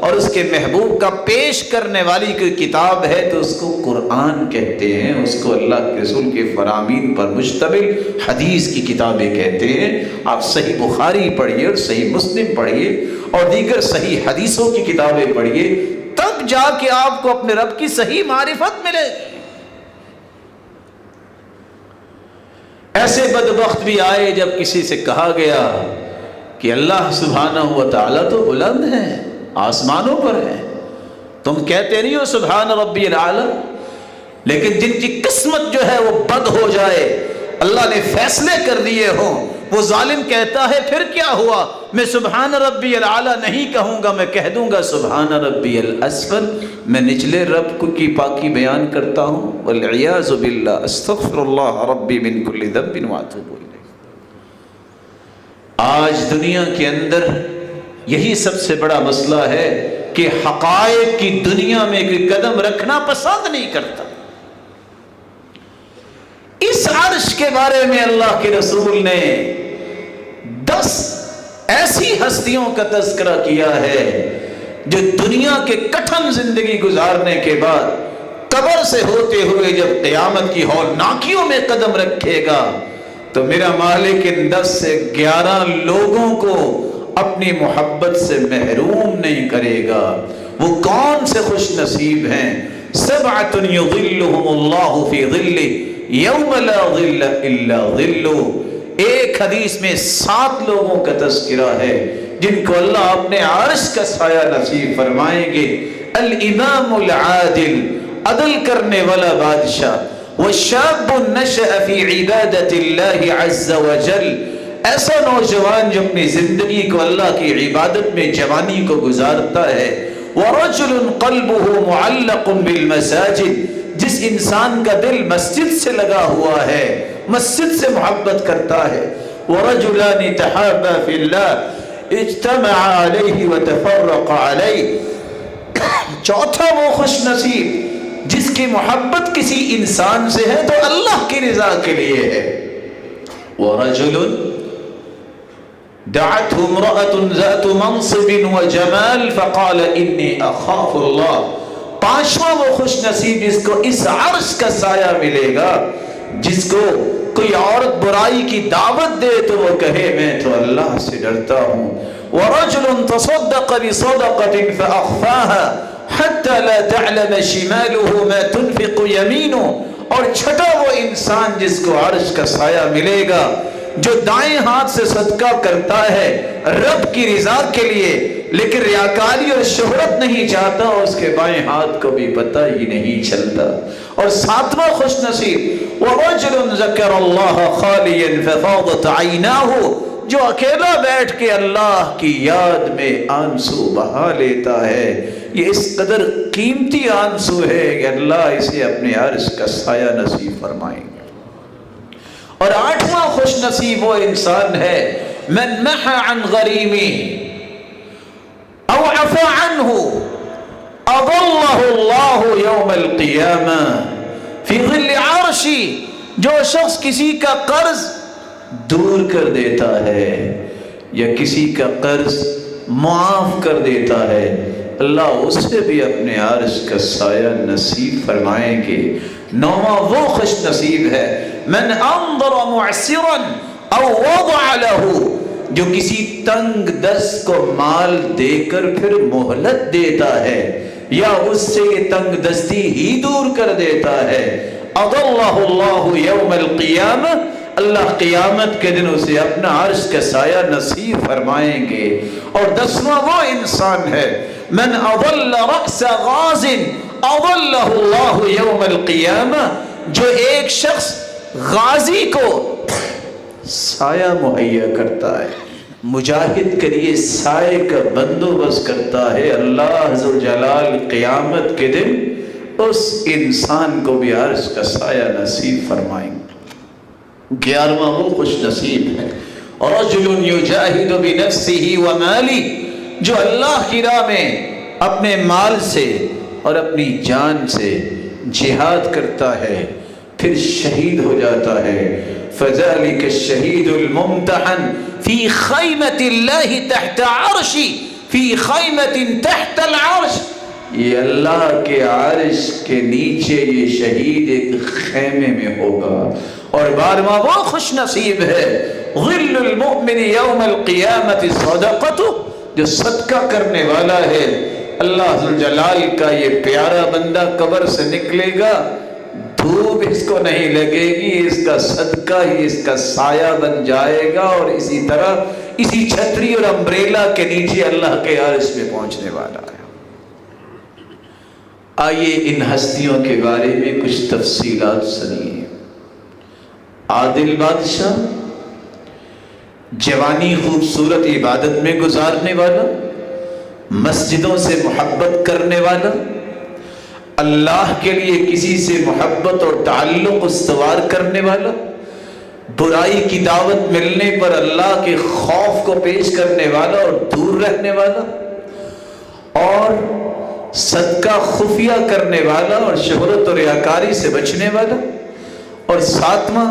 اور اس کے محبوب کا پیش کرنے والی کوئی کتاب ہے تو اس کو قرآن کہتے ہیں، اس کو اللہ کے رسول کے فرامین پر مشتمل حدیث کی کتابیں کہتے ہیں۔ آپ صحیح بخاری پڑھیے اور صحیح مسلم پڑھیے اور دیگر صحیح حدیثوں کی کتابیں پڑھیے، تب جا کے آپ کو اپنے رب کی صحیح معرفت ملے گی۔ ایسے بدبخت بھی آئے جب کسی سے کہا گیا کہ اللہ سبحانہ و تعالیٰ تو بلند ہے، آسمانوں پر ہے، تم کہتے نہیں ہو سبحان ربی الاعلیٰ، لیکن جن کی قسمت جو ہے وہ بد ہو جائے، اللہ نے فیصلے کر دیے ہوں، وہ ظالم کہتا ہے پھر کیا ہوا، میں سبحان ربی الاعلیٰ نہیں کہوں گا، میں کہہ دوں گا سبحان ربی الاسفل، میں نچلے رب کو کی پاکی بیان کرتا ہوں، والعیاذ باللہ، استغفر اللہ ربی من کل ذنب واتوب الیہ۔ آج دنیا کے اندر یہی سب سے بڑا مسئلہ ہے کہ حقائق کی دنیا میں کوئی قدم رکھنا پسند نہیں کرتا۔ اس عرش کے بارے میں اللہ کے رسول نے 10 ایسی ہستیوں کا تذکرہ کیا ہے جو دنیا کے کٹھن زندگی گزارنے کے بعد قبر سے ہوتے ہوئے جب قیامت کی ہولناکیوں میں قدم رکھے گا تو میرا مالک ان 10 سے 11 لوگوں کو اپنی محبت سے محروم نہیں کرے گا۔ وہ کون سے خوش نصیب ہیں؟ سبعۃ یظلھم اللہ فی ظلہ یوم لا ظل الا ظلہ۔ ایک حدیث میں 7 لوگوں کا تذکرہ ہے جن کو اللہ اپنے عرش کا سایہ نصیب فرمائیں گے۔ الامام العادل، عدل کرنے والا بادشاہ، والشاب نشأ فی عبادت اللہ عز وجل، ایسا نوجوان جو اپنی زندگی کو اللہ کی عبادت میں جوانی کو گزارتا ہے۔ وَرَجُلٌ قَلْبُهُ مُعَلَّقٌ بِالْمَسَاجِدِ، جس انسان کا دل مسجد سے لگا ہوا ہے، مسجد سے محبت کرتا ہے۔ وَرَجُلَانِ تَحَابَا فِي اللَّهِ اجْتَمَعَ عَلَيْهِ وَتَفَرَّقَ عَلَيْهِ، چوتھا وہ خوش نصیب جس کی محبت کسی انسان سے ہے تو اللہ کی رضا کے لیے ہے۔ وَرَجُلٌ دعته امرأة ذات منصب وجمال فقال انی اخاف اللہ، پانچواں وہ خوش نصیب جس کو اس عرش کا سایہ ملے گا، جس کو کوئی عورت برائی کی دعوت دے تو وہ کہے میں تو اللہ سے ڈرتا ہوں۔ ورجل تصدق بصدقة فأخفاها حتى لا تعلم شماله ما تنفق يمينه، اور چھٹا وہ انسان جس کو عرش کا سایہ ملے گا جو دائیں ہاتھ سے صدقہ کرتا ہے رب کی رضا کے لیے، لیکن ریاکاری اور شہرت نہیں چاہتا، اس کے بائیں ہاتھ کو بھی پتہ ہی نہیں چلتا۔ اور 7واں خوش نصیب وَرَجُلٌ ذَكَرَ اللَّهَ خَالِيًا فَفَاضَتْ عَيْنَاهُ، جو اکیلا بیٹھ کے اللہ کی یاد میں آنسو بہا لیتا ہے۔ یہ اس قدر قیمتی آنسو ہے کہ اللہ اسے اپنے عرش کا سایہ نصیب فرمائیں گے۔ اور 8واں خوش نصیب وہ انسان ہے من محى عن غریمی او عفا عنہ اظلہ اللہ یوم القیامہ فی ظل عرشی، جو شخص کسی کا قرض دور کر دیتا ہے یا کسی کا قرض معاف کر دیتا ہے، اللہ اس سے بھی اپنے عرش کا سایہ نصیب فرمائیں گے۔ 9واں وہ خوش نصیب ہے من انظر معسرا او وضع له، جو کسی تنگ دست کو مال دے کر پھر مہلت دیتا ہے یا اس سے یہ تنگ دستی ہی دور کر دیتا ہے۔ اضلہ اللہ یوم القیامہ، اللہ قیامت کے دن اسے اپنا عرش کا سایہ نصیب فرمائیں گے۔ اور 10واں وہ انسان ہے من اضل رأس غاز اضلہ اللہ یوم القیامہ، جو ایک شخص غازی کو سایہ مہیا کرتا ہے، مجاہد کے لیے سائے کا بندوبست کرتا ہے، اللہ ذوالجلال قیامت کے دن اس انسان کو بھی عرش کا سایہ نصیب فرمائیں گے۔ 11واں وہ خوش نصیب ہے رجل یجاہد بنفسہ ومالہ، جو اللہ کی راہ میں اپنے مال سے اور اپنی جان سے جہاد کرتا ہے پھر شہید ہو جاتا ہے، فذلک الشہید الممتحن فی خیمۃ اللہ تحت عرش، فی خیمۃ تحت العرش، یہ اللہ کے عرش کے نیچے یہ شہید ایک خیمے میں ہوگا۔ اور بارہواں وہ خوش نصیب ہے، ظل المؤمن یوم القیامت صدقتہ، جو صدقہ کرنے والا ہے، اللہ ذوالجلال کا یہ پیارا بندہ قبر سے نکلے گا، دھوپ اس کو نہیں لگے گی، اس کا صدقہ ہی اس کا سایہ بن جائے گا، اور اسی طرح اسی چھتری اور امبریلا کے نیچے اللہ کے عرش میں پہنچنے والا ہے۔ آئیے ان ہستیوں کے بارے میں کچھ تفصیلات سنیے۔ عادل بادشاہ، جوانی خوبصورت عبادت میں گزارنے والا، مسجدوں سے محبت کرنے والا، اللہ کے لیے کسی سے محبت اور تعلق استوار کرنے والا، برائی کی دعوت ملنے پر اللہ کے خوف کو پیش کرنے والا اور دور رہنے والا، اور صدقہ خفیہ کرنے والا اور شہرت اور ریاکاری سے بچنے والا، اور ساتواں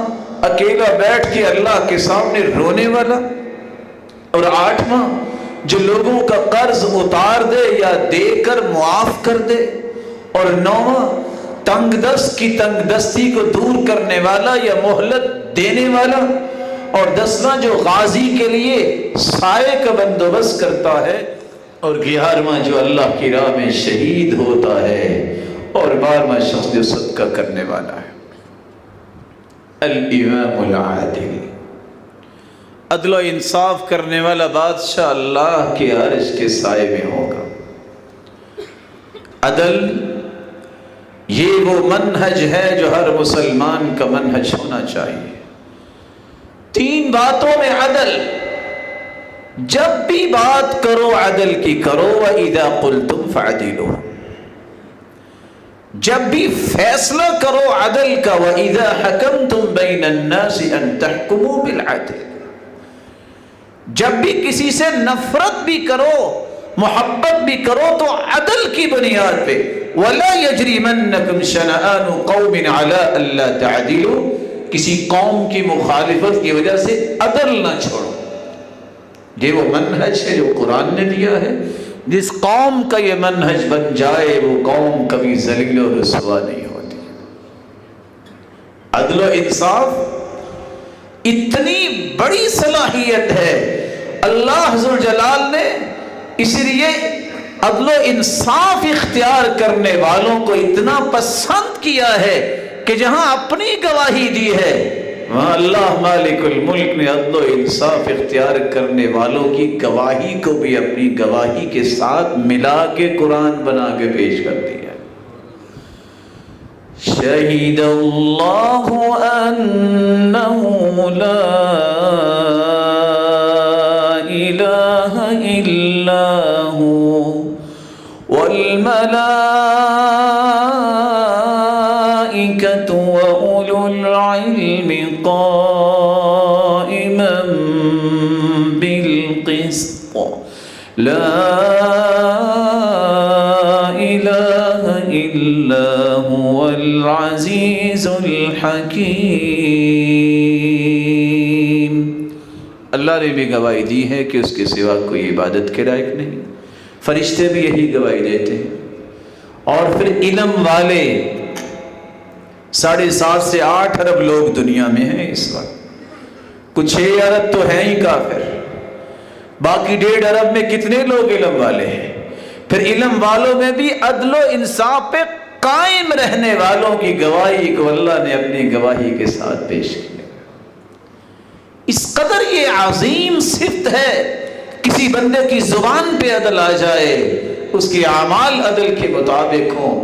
اکیلا بیٹھ کے اللہ کے سامنے رونے والا، اور آٹھواں جو لوگوں کا قرض اتار دے یا دے کر معاف کر دے، اور نوواں تنگ دست کی تنگ دستی کو دور کرنے والا یا مہلت دینے والا، اور دسواں جو غازی کے لیے سائے کا بندوبست کرتا ہے، اور 11واں جو اللہ کی راہ میں شہید ہوتا ہے، اور 12واں شخص جو صدقہ کرنے والا ہے۔ الامام العادل، عدل و انصاف کرنے والا بادشاہ اللہ کے عرش کے سائے میں ہوگا۔ عدل یہ وہ منہج ہے جو ہر مسلمان کا منہج ہونا چاہیے۔ 3 باتوں میں عدل، جب بھی بات کرو عدل کی کرو، وَإِذَا قُلْتُمْ فَعْدِلُوا، جب بھی فیصلہ کرو عدل کا، وَإِذَا حَكَمْتُمْ بَيْنَ النَّاسِ أَن تَحْكُمُوا بِالْعَدْلِ، جب بھی کسی سے نفرت بھی کرو محبت بھی کرو تو عدل کی بنیاد پہ، وَلَا يَجْرِمَنَّكُمْ شَنَآنُ قَوْمٍ عَلَىٰ أَلَّا تَعْدِلُوا، کسی قوم کی مخالفت کی وجہ سے عدل نہ چھوڑو۔ یہ وہ منہج ہے جو قرآن نے دیا ہے، جس قوم کا یہ منہج بن جائے وہ قوم کبھی ذلیل و رسوا نہیں ہوتی۔ عدل و انصاف اتنی بڑی صلاحیت ہے اللہ ذوالجلال نے، اس لیے عدل و انصاف اختیار کرنے والوں کو اتنا پسند کیا ہے کہ جہاں اپنی گواہی دی ہے وہاں اللہ مالک الملک نے عدل و انصاف اختیار کرنے والوں کی گواہی کو بھی اپنی گواہی کے ساتھ ملا کے قرآن بنا کے پیش کر دیا۔ شہید اللہ انہ لا الہ الا ہو والملائکۃ وَأُولُو الْعِلْمِ قَائِمًا بِالْقِسْطِ لَا إِلَٰهَ إِلَّا هُوَ الْعَزِيزُ الْحَكِيمُ۔ اللہ نے بھی گواہی دی ہے کہ اس کے سوا کوئی عبادت کے لائق نہیں، فرشتے بھی یہی گواہی دیتے ہیں، اور پھر علم والے 7.5 سے 8 ارب لوگ دنیا میں ہیں اس وقت، کچھ 6 ارب تو ہیں ہی کافر، باقی 1.5 ارب میں کتنے لوگ علم والے ہیں؟ پھر علم والوں میں بھی عدل و انصاف پہ قائم رہنے والوں کی گواہی کو اللہ نے اپنی گواہی کے ساتھ پیش کیا۔ اس قدر یہ عظیم صفت ہے، کسی بندے کی زبان پہ عدل آ جائے، اس کی اعمال عدل کے مطابق ہوں،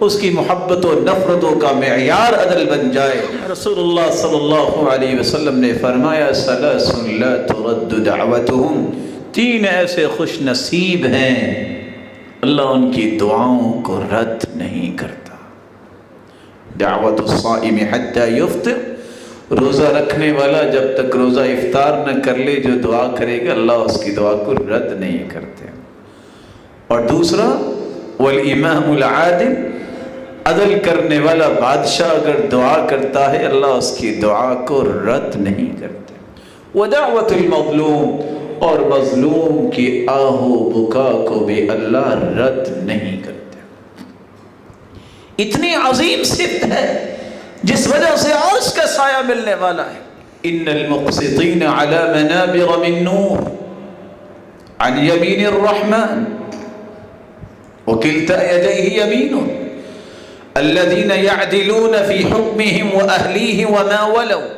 اس کی محبت و نفرتوں کا معیار عدل بن جائے۔ رسول اللہ صلی اللہ علیہ وسلم نے فرمایا ثلاث لا ترد دعوتهم، 3 ایسے خوش نصیب ہیں اللہ ان کی دعاؤں کو رد نہیں کرتا۔ دعوت الصائم حتى يفطر روزہ رکھنے والا جب تک روزہ افطار نہ کر لے جو دعا کرے گا اللہ اس کی دعا کو رد نہیں کرتے. اور دوسرا والامام العادل، عدل کرنے والا بادشاہ اگر دعا کرتا ہے اللہ اس کی دعا کو رد نہیں کرتے. ودعوت المظلوم، اور مظلوم کی آہ و بکا کو بھی اللہ رد نہیں کرتے. اتنی عظیم صفت ہے جس وجہ سے عرش کا سایہ ملنے والا ہے. ان المقسطین علی منابر من نور عن یمین الرحمن وکلتا یدیہ یمین الذین یعدلون فی حکمہم واہلیہم وما ولوا.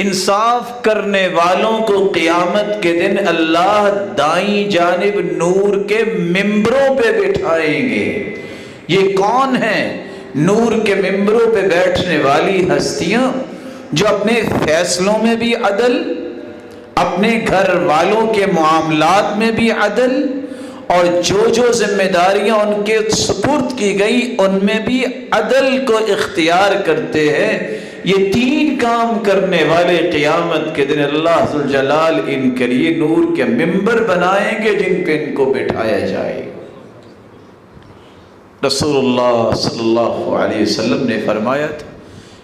انصاف کرنے والوں کو قیامت کے دن اللہ دائیں جانب نور کے ممبروں پہ بٹھائیں گے. یہ کون ہیں؟ نور کے ممبروں پہ بیٹھنے والی ہستیاں جو اپنے فیصلوں میں بھی عدل، اپنے گھر والوں کے معاملات میں بھی عدل، اور جو ذمہ داریاں ان کے سپرد کی گئی ان میں بھی عدل کو اختیار کرتے ہیں. یہ تین کام کرنے والے قیامت کے دن اللہ ذوالجلال ان کے لیے نور کے ممبر بنائیں گے جن پہ ان کو بٹھایا جائے. رسول اللہ صلی اللہ علیہ وسلم نے فرمایا تھا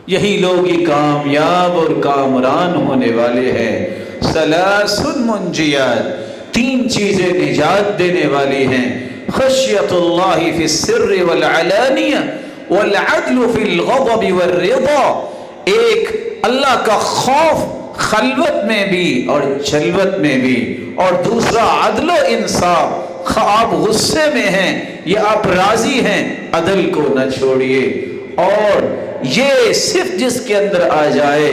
یہی لوگ ہی کامیاب اور کامران ہونے والے ہیں. ثلاث منجیات، تین چیزیں نجات دینے والی ہیں. خشیت اللہ فی السر والعلانیہ والعدل فی الغضب والرضا. ایک اللہ کا خوف خلوت میں بھی اور جلوت میں بھی، اور دوسرا عدل و انصاف. آپ غصے میں ہیں یا آپ راضی ہیں عدل کو نہ چھوڑیے. اور یہ صرف جس کے اندر آ جائے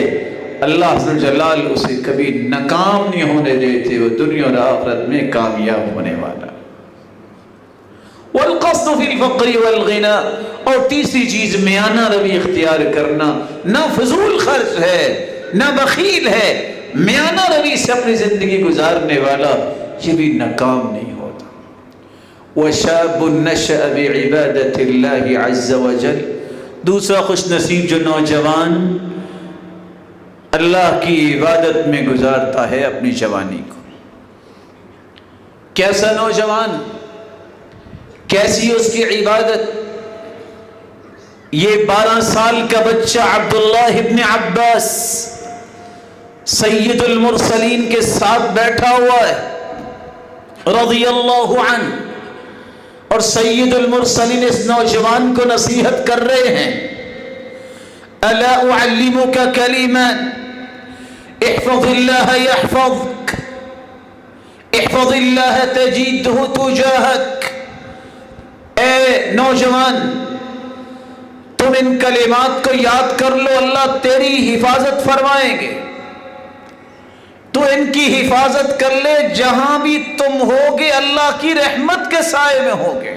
اللہ ذوالجلال اسے کبھی ناکام نہیں ہونے دیتے، وہ دنیا اور آخرت میں کامیاب ہونے والا. والقصد فی الفقر والغنا، اور تیسری چیز میانہ روی اختیار کرنا. نہ فضول خرچ ہے نہ بخیل ہے، میانہ روی سے اپنی زندگی گزارنے والا یہ بھی ناکام نہیں ہوتا. وشاب نشأ بعبادت اللہ عز وجل، دوسرا خوش نصیب جو نوجوان اللہ کی عبادت میں گزارتا ہے اپنی جوانی کو. کیسا نوجوان، کیسی اس کی عبادت. یہ 12 سال کا بچہ عبداللہ ابن عباس سید المرسلین کے ساتھ بیٹھا ہوا ہے رضی اللہ عنہ، اور سید المرسلین اس نوجوان کو نصیحت کر رہے ہیں. الا اعلمک کلمات احفظ اللہ یحفظک احفظ اللہ تجدہ تجاہک. اے نوجوان تم ان کلمات کو یاد کر لو، اللہ تیری حفاظت فرمائیں گے. تو ان کی حفاظت کر لے، جہاں بھی تم ہوگے اللہ کی رحمت کے سائے میں ہوگے.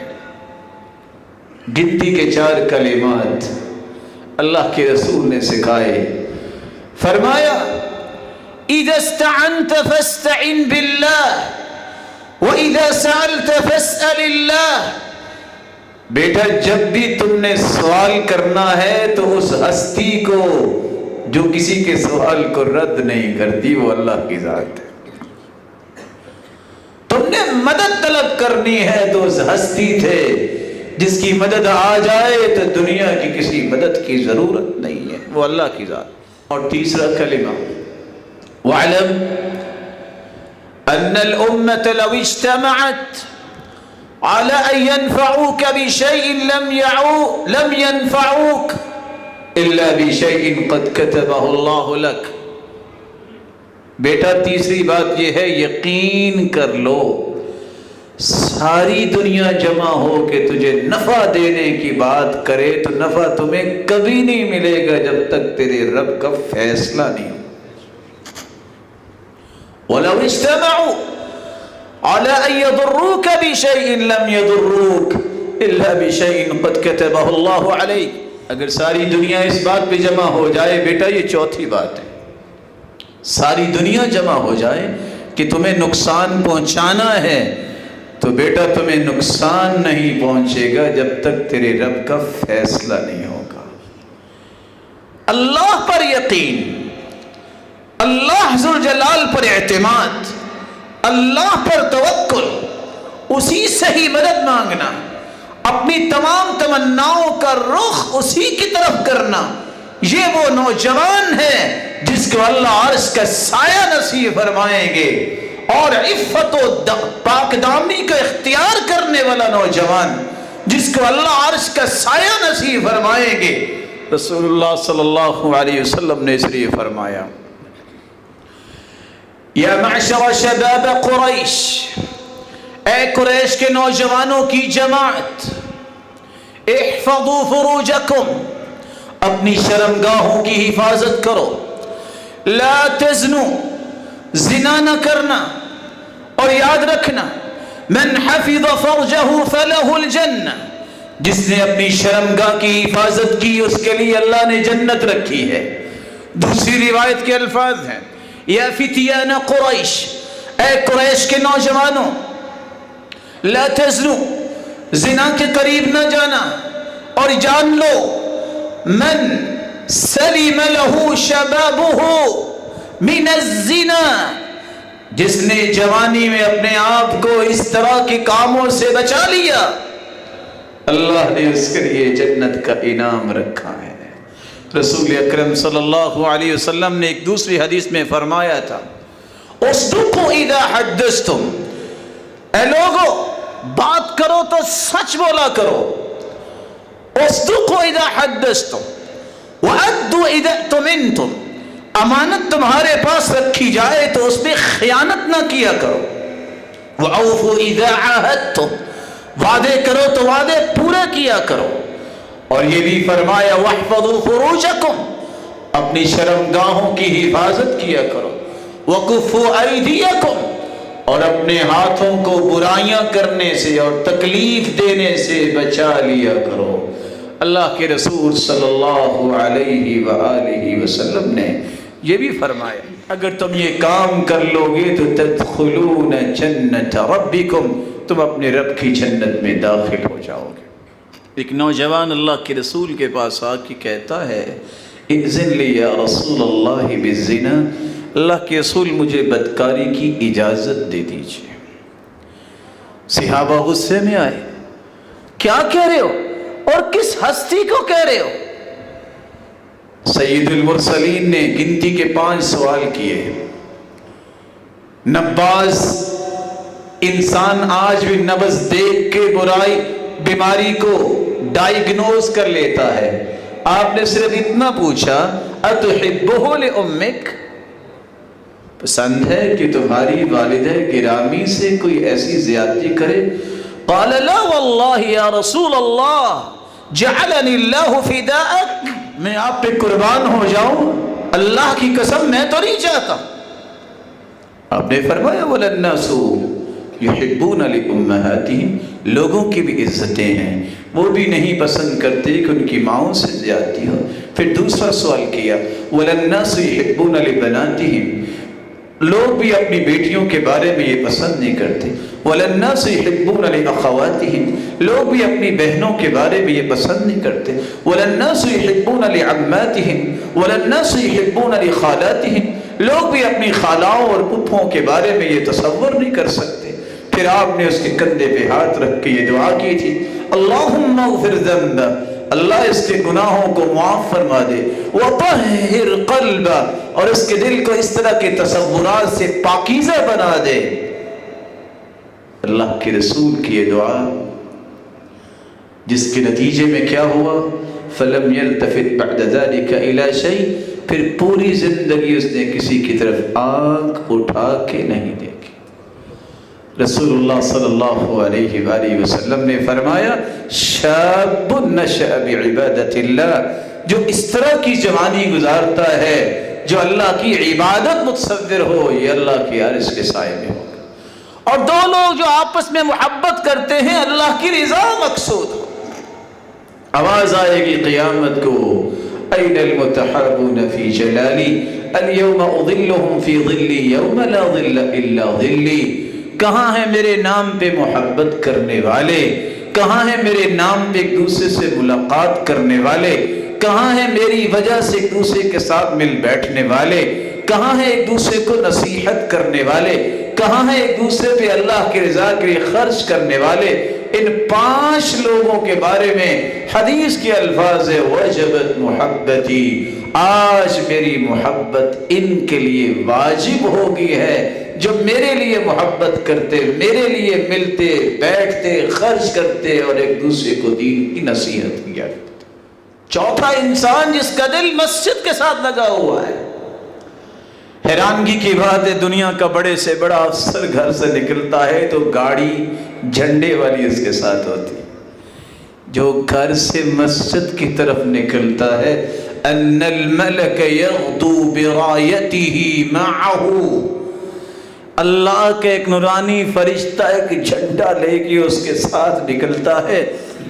گنتی کے 4 کلمات اللہ کے رسول نے سکھائے. فرمایا اذا استعنت فاستعن باللہ واذا سألت فاسأل اللہ. بیٹا جب بھی تم نے سوال کرنا ہے تو اس ہستی کو جو کسی کے سوال کو رد نہیں کرتی وہ اللہ کی ذات ہے. تم نے مدد طلب کرنی ہے تو اس ہستی تھے جس کی مدد آ جائے تو دنیا کی کسی مدد کی ضرورت نہیں ہے، وہ اللہ کی ذات. اور تیسرا کلمہ وَاعْلَمْ أَنَّ الْأُمَّةَ لَوْ اجْتَمَعَتْ عَلَىٰ أَن يَنْفَعُوكَ بِشَيْءٍ لَمْ يَنْفَعُوكَ إِلَّا بِشَيْءٍ قَدْ كَتَبَهُ اللَّهُ لَكَ. بیٹا تیسری بات یہ ہے، یقین کر لو ساری دنیا جمع ہو کے تجھے نفع دینے کی بات کرے تو نفع تمہیں کبھی نہیں ملے گا جب تک تیرے رب کا فیصلہ نہیں ہو. وَلَوْ اجْتَمَعُوا عَلَىٰ أَن يَضُرُّوكَ بِشَيْءٍ لَمْ يَضُرُّوكَ إِلَّا بِشَيْءٍ قَدْ كَتَبَهُ اللَّهُ عَلَيْكَ. اگر ساری دنیا اس بات پہ جمع ہو جائے، بیٹا یہ چوتھی بات ہے، ساری دنیا جمع ہو جائے کہ تمہیں نقصان پہنچانا ہے تو بیٹا تمہیں نقصان نہیں پہنچے گا جب تک تیرے رب کا فیصلہ نہیں ہوگا. اللہ پر یقین، اللہ ذوالجلال پر اعتماد، اللہ پر توکل، اسی سے ہی مدد مانگنا، اپنی تمام تمناؤں کا رخ اسی کی طرف کرنا، یہ وہ نوجوان ہے جس کو اللہ عرش کا سایہ نصیب فرمائیں گے، اور عفت و پاک دامنی کا اختیار کرنے والا نوجوان جس کو اللہ عرش کا سایہ نصیب فرمائیں گے۔ رسول اللہ صلی اللہ علیہ وسلم نے اس لیے فرمایا، یا معشر شباب قریش، اے قریش کے نوجوانوں کی جماعت، احفظوا فروجکم، اپنی شرمگاہوں کی حفاظت کرو، لا تزنوا، زنا نہ کرنا، اور یاد رکھنا من حفظ فرجہ فلہ الجنہ، جس نے اپنی شرمگاہ کی حفاظت کی اس کے لیے اللہ نے جنت رکھی ہے۔ دوسری روایت کے الفاظ ہیں، یا فتیان قریش، اے قریش کے نوجوانوں، لا تزنوا، زنا کے قریب نہ جانا، اور جان لو من سلم له شبابہ من الزنا، جس نے جوانی میں اپنے آپ کو اس طرح کے کاموں سے بچا لیا، اللہ نے اس کے لیے جنت کا انعام رکھا ہے۔ رسول اکرم صلی اللہ علیہ وسلم نے ایک دوسری حدیث میں فرمایا تھا، اصدقوا اذا حدثتم، اے لوگو بات کرو تو سچ بولا کرو، اصدقوا اذا حدثتم وادوا اذا اؤتمنتم، امانت تمہارے پاس رکھی جائے تو اس میں خیانت نہ کیا کرو، واوفوا اذا عاہدتم، وعدے کرو تو وعدے پورا کیا کرو، اور یہ بھی فرمایا واحفظوا فروجکم، اپنی شرمگاہوں کی حفاظت کیا کرو، وکفوا ایدیکم، اور اپنے ہاتھوں کو برائیاں کرنے سے اور تکلیف دینے سے بچا لیا کرو۔ اللہ کے رسول صلی اللہ علیہ وآلہ وسلم نے یہ بھی فرمایا، اگر تم یہ کام کر لو گے تو تدخلون جنت ربکم، تم اپنے رب کی جنت میں داخل ہو جاؤ گے۔ ایک نوجوان اللہ کے رسول کے پاس آ کے کہتا ہے، اذن لی یا رسول اللہ بالزنا، اللہ کے رسول مجھے بدکاری کی اجازت دے دیجئے۔ صحابہ غصے میں آئے، کیا کہہ رہے ہو اور کس ہستی کو کہہ رہے ہو؟ سید المرسلین نے گنتی کے 5 سوال کیے۔ نباز انسان آج بھی نبض دیکھ کے برائی بیماری کو ڈائیگنوز کر لیتا ہے۔ آپ نے صرف اتنا پوچھا، اتحبہ لامک، پسند ہے کہ تمہاری والدہ گرامی سے کوئی ایسی زیادتی کرے؟ قال لا واللہ یا رسول اللہ جعلنی اللہ فداءک، میں آپ پہ قربان ہو جاؤں، اللہ کی قسم میں تو نہیں چاہتا۔ آپ نے فرمایا وَلَلنَّاسُ يُحِبُّونَ لِأُمَّهَاتِهِمْ، لوگوں کی بھی عزتیں ہیں، وہ بھی نہیں پسند کرتے کہ ان کی ماؤں سے زیادتی ہو۔ پھر دوسرا سوال کیا، وَلَلنَّاسُ يُحِبُّونَ لِبَنَاتِهِمْ، لوگ بھی اپنی بیٹیوں کے بارے میں یہ پسند نہیں کرتے۔ وَلَلنَّاسُ يُحِبُّونَ لِأَخَوَاتِهِمْ، لوگ بھی اپنی بہنوں کے بارے میں یہ پسند نہیں کرتے۔ وَلَلنَّاسُ يُحِبُّونَ لِعَمَّاتِهِمْ وَلَلنَّاسُ يُحِبُّونَ لِخَالَاتِهِمْ، لوگ بھی اپنی خالاؤں اور پھپھوں کے بارے میں یہ تصور نہیں کر سکتے۔ پھر آپ نے اس کے کندھے پہ ہاتھ رکھ کے یہ دعا کی تھی، اللہم اغفر ذنبہ، اللہ اس کے گناہوں کو معاف فرما دے، وطہر قلبہ، اور اس کے دل کو اس طرح کے تصورات سے پاکیزہ بنا دے۔ اللہ کے رسول کی یہ دعا، جس کے نتیجے میں کیا ہوا، فلم یلتفت بعد ذلک الی شیء، پھر پوری زندگی اس نے کسی کی طرف آنکھ اٹھا کے نہیں دیکھی۔ رسول اللہ صلی اللہ علیہ وآلہ وسلم نے فرمایا، شاب نشأ بعبادت اللہ، جو اس طرح کی جوانی گزارتا ہے جو اللہ کی عبادت متصور ہو، یہ اللہ کی عرش کے سائے میں ہوگا۔ اور دو لوگ جو آپس میں محبت کرتے ہیں، اللہ کی رضا مقصود ہو۔ آواز آئے گی قیامت کو، این المتحابون فی جلالی اليوم اظلهم فی ظلی یوم لا ظل الا ظلی، کہاں ہیں میرے نام پہ محبت کرنے والے، کہاں ہیں میرے نام پہ ایک دوسرے سے ملاقات کرنے والے، کہاں ہیں میری وجہ سے ایک دوسرے کے ساتھ مل بیٹھنے والے؟ کہاں ہیں ایک دوسرے کو نصیحت کرنے والے؟ کہاں ہیں ایک دوسرے پہ اللہ کی رضا کے لیے خرچ کرنے والے؟ ان 5 لوگوں کے بارے میں حدیث کے الفاظ ہے وجبت محبتی، آج میری محبت ان کے لیے واجب ہو گئی ہے، جو میرے لیے محبت کرتے، میرے لیے ملتے بیٹھتے خرچ کرتے اور ایک دوسرے کو دین کی نصیحت کیا کرتے۔ چوتھا انسان جس کا دل مسجد کے ساتھ لگا ہوا ہے۔ حیرانگی کی بات ہے، دنیا کا بڑے سے بڑا افسر گھر سے نکلتا ہے تو گاڑی جھنڈے والی اس کے ساتھ ہوتی، جو گھر سے مسجد کی طرف نکلتا ہے ان الملک یغدو برایتہ معہ، اللہ کا ایک نورانی فرشتہ ایک جھنڈا لے کے اس کے ساتھ نکلتا ہے،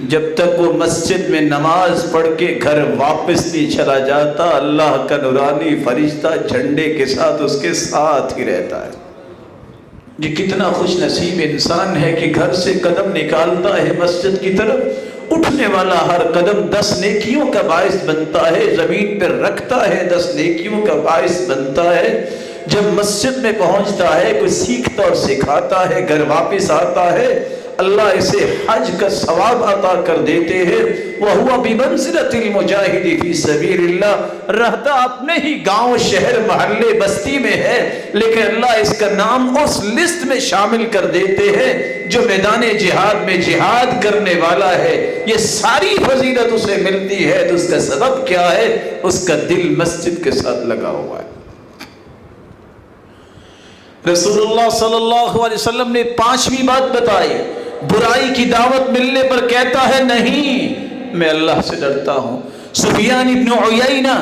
جب تک وہ مسجد میں نماز پڑھ کے گھر واپس نہیں چلا جاتا اللہ کا نورانی فرشتہ جھنڈے کے ساتھ اس کے ساتھ ہی رہتا ہے۔ یہ کتنا خوش نصیب انسان ہے کہ گھر سے قدم نکالتا ہے مسجد کی طرف، اٹھنے والا ہر قدم 10 نیکیوں کا باعث بنتا ہے، زمین پر رکھتا ہے 10 نیکیوں کا باعث بنتا ہے۔ جب مسجد میں پہنچتا ہے کوئی سیکھتا اور سکھاتا ہے، گھر واپس آتا ہے، اللہ اسے حج کا ثواب عطا کر دیتے ہیں۔ وَهُوَ بِمَنزِلَةِ الْمُجَاهِدِ فِي سَبِيلِ اللَّهِ، رہتا اپنے ہی گاؤں شہر محلے بستی میں ہے، لیکن اللہ اس کا نام اس لسٹ میں شامل کر دیتے ہیں جو میدان جہاد میں جہاد کرنے والا ہے۔ یہ ساری فضیلت اسے ملتی ہے تو اس کا سبب کیا ہے؟ اس کا دل مسجد کے ساتھ لگا ہوا ہے۔ رسول اللہ صلی اللہ علیہ وسلم نے 5ویں بات بتائی، برائی کی دعوت ملنے پر کہتا ہے نہیں میں اللہ سے ڈرتا ہوں۔ سفیان ابن عیینہ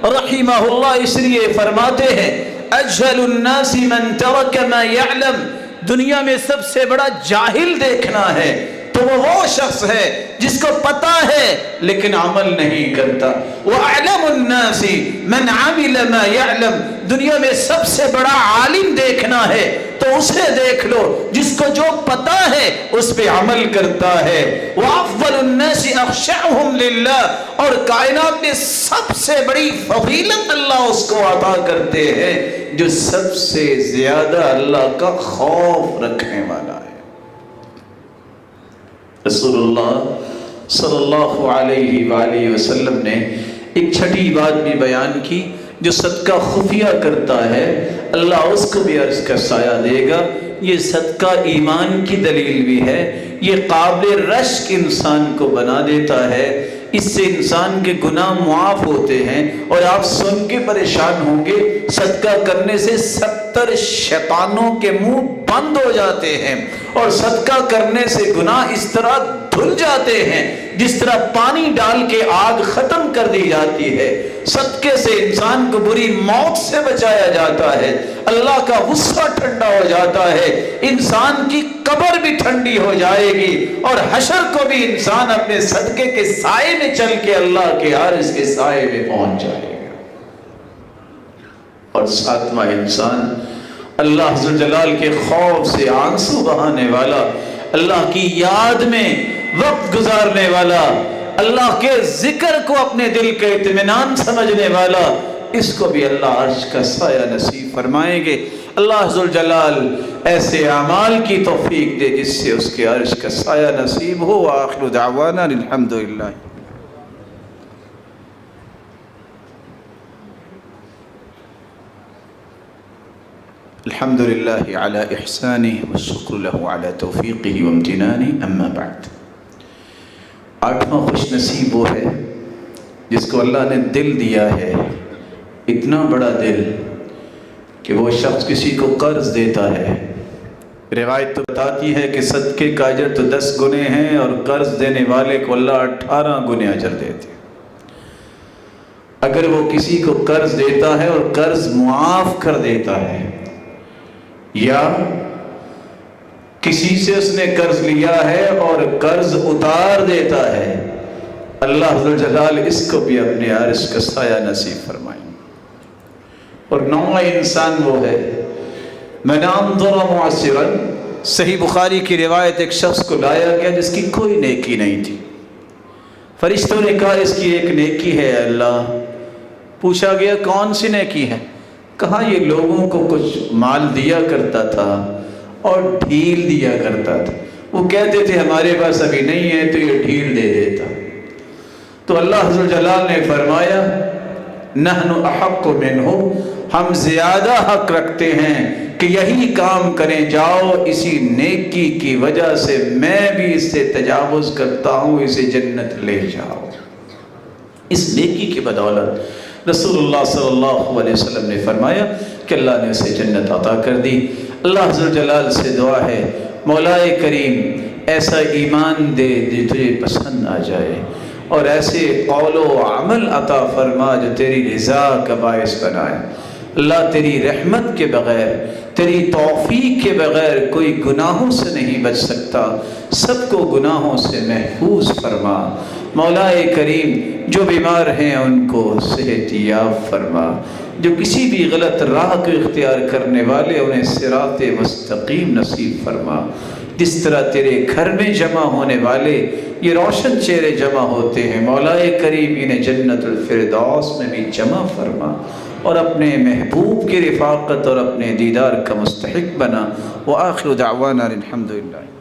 رحمہ اللہ اس لیے فرماتے ہیں اجہل الناس من ترک ما یعلم، دنیا میں سب سے بڑا جاہل دیکھنا ہے تو وہ شخص ہے جس کو پتا ہے لیکن عمل نہیں کرتا۔ وَأَعْلَمُ النَّاسِ مَنْ عَمِلَ مَا يَعْلَمُ، دنیا میں سب سے بڑا عالم دیکھنا ہے تو اسے دیکھ لو جس کو جو پتا ہے اس پہ عمل کرتا ہے۔ وَأَفْضَلُ النَّاسِ أَخْشَعُهُمْ لِلَّهِ، اور کائنات میں سب سے بڑی فضیلت اللہ اس کو عطا کرتے ہیں جو سب سے زیادہ اللہ کا خوف رکھنے والا ہے۔ رسول اللہ صلی اللہ علیہ وآلہ وسلم نے ایک چھٹی بات بھی بیان کی، جو صدقہ خفیہ کرتا ہے اللہ اس کو بھی عرش کا سایہ دے گا۔ یہ صدقہ ایمان کی دلیل بھی ہے، یہ قابل رشک انسان کو بنا دیتا ہے، اس سے انسان کے گناہ معاف ہوتے ہیں۔ اور آپ سن کے پریشان ہوں گے صدقہ کرنے سے 70 شیطانوں کے منہ بند ہو جاتے ہیں، اور صدقہ کرنے سے گناہ اس طرح دھل جاتے ہیں جس طرح پانی ڈال کے آگ ختم کر دی جاتی ہے۔ صدقے سے انسان کو بری موت سے بچایا جاتا ہے، اللہ کا غصہ ٹھنڈا ہو جاتا ہے، انسان کی قبر بھی ٹھنڈی ہو جائے گی، اور حشر کو بھی انسان اپنے صدقے کے سائے میں چل کے اللہ کے عرش کے سائے میں پہنچ جائے گا۔ اور 7واں انسان اللہ ذو جلال کے خوف سے آنسو بہانے والا، اللہ کی یاد میں وقت گزارنے والا، اللہ کے ذکر کو اپنے دل کے اطمینان سمجھنے والا، اس کو بھی اللہ عرش کا سایہ نصیب فرمائیں گے۔ اللہ ذو جلال ایسے اعمال کی توفیق دے جس سے اس کے عرش کا سایہ نصیب ہو۔ آخر دعوانا الحمدللہ۔ الحمد لله على إحسانه والشكر له على توفيقه وامتنانه، أما بعد۔ 8واں خوش نصیب وہ ہے جس کو اللہ نے دل دیا ہے، اتنا بڑا دل کہ وہ شخص کسی کو قرض دیتا ہے۔ روایت تو بتاتی ہے کہ صدقے کا اجر تو 10 گنے ہیں اور قرض دینے والے کو اللہ 18 گنے اجر دیتے ہیں۔ اگر وہ کسی کو قرض دیتا ہے اور قرض معاف کر دیتا ہے، یا کسی سے اس نے قرض لیا ہے اور قرض اتار دیتا ہے، اللہ ذو جلال اس کو بھی اپنے عرش کا سایہ نصیب فرمائیں۔ اور 9واں انسان وہ ہے من انظر معسرا، صحیح بخاری کی روایت، ایک شخص کو لایا گیا جس کی کوئی نیکی نہیں تھی، فرشتوں نے کہا اس کی ایک نیکی ہے اللہ۔ پوچھا گیا کون سی نیکی ہے؟ کہا یہ لوگوں کو کچھ مال دیا کرتا تھا اور ڈھیل دیا کرتا تھا، وہ کہتے تھے ہمارے پاس ابھی نہیں ہے تو یہ ڈھیل دے دیتا۔ تو اللہ عز و جلال نے فرمایا نحن احق منہ، ہم زیادہ حق رکھتے ہیں کہ یہی کام کریں، جاؤ اسی نیکی کی وجہ سے میں بھی اس سے تجاوز کرتا ہوں، اسے جنت لے جاؤ۔ اس نیکی کی بدولت رسول اللہ صلی اللہ علیہ وسلم نے فرمایا کہ اللہ نے اسے جنت عطا کر دی۔ اللہ عز و جلال سے دعا ہے مولا کریم ایسا ایمان دے جو تجھے پسند آ جائے، اور ایسے قول و عمل عطا فرما جو تیری رضا کا باعث بنائے۔ اللہ تیری رحمت کے بغیر، تیری توفیق کے بغیر کوئی گناہوں سے نہیں بچ سکتا، سب کو گناہوں سے محفوظ فرما۔ مولا کریم جو بیمار ہیں ان کو صحت یاب فرما، جو کسی بھی غلط راہ کو اختیار کرنے والے انہیں صراط مستقیم نصیب فرما۔ جس طرح تیرے گھر میں جمع ہونے والے یہ روشن چہرے جمع ہوتے ہیں، مولا کریم انہیں جنت الفردوس میں بھی جمع فرما، اور اپنے محبوب کی رفاقت اور اپنے دیدار کا مستحق بنا۔ وآخر دعوانا الحمدللہ۔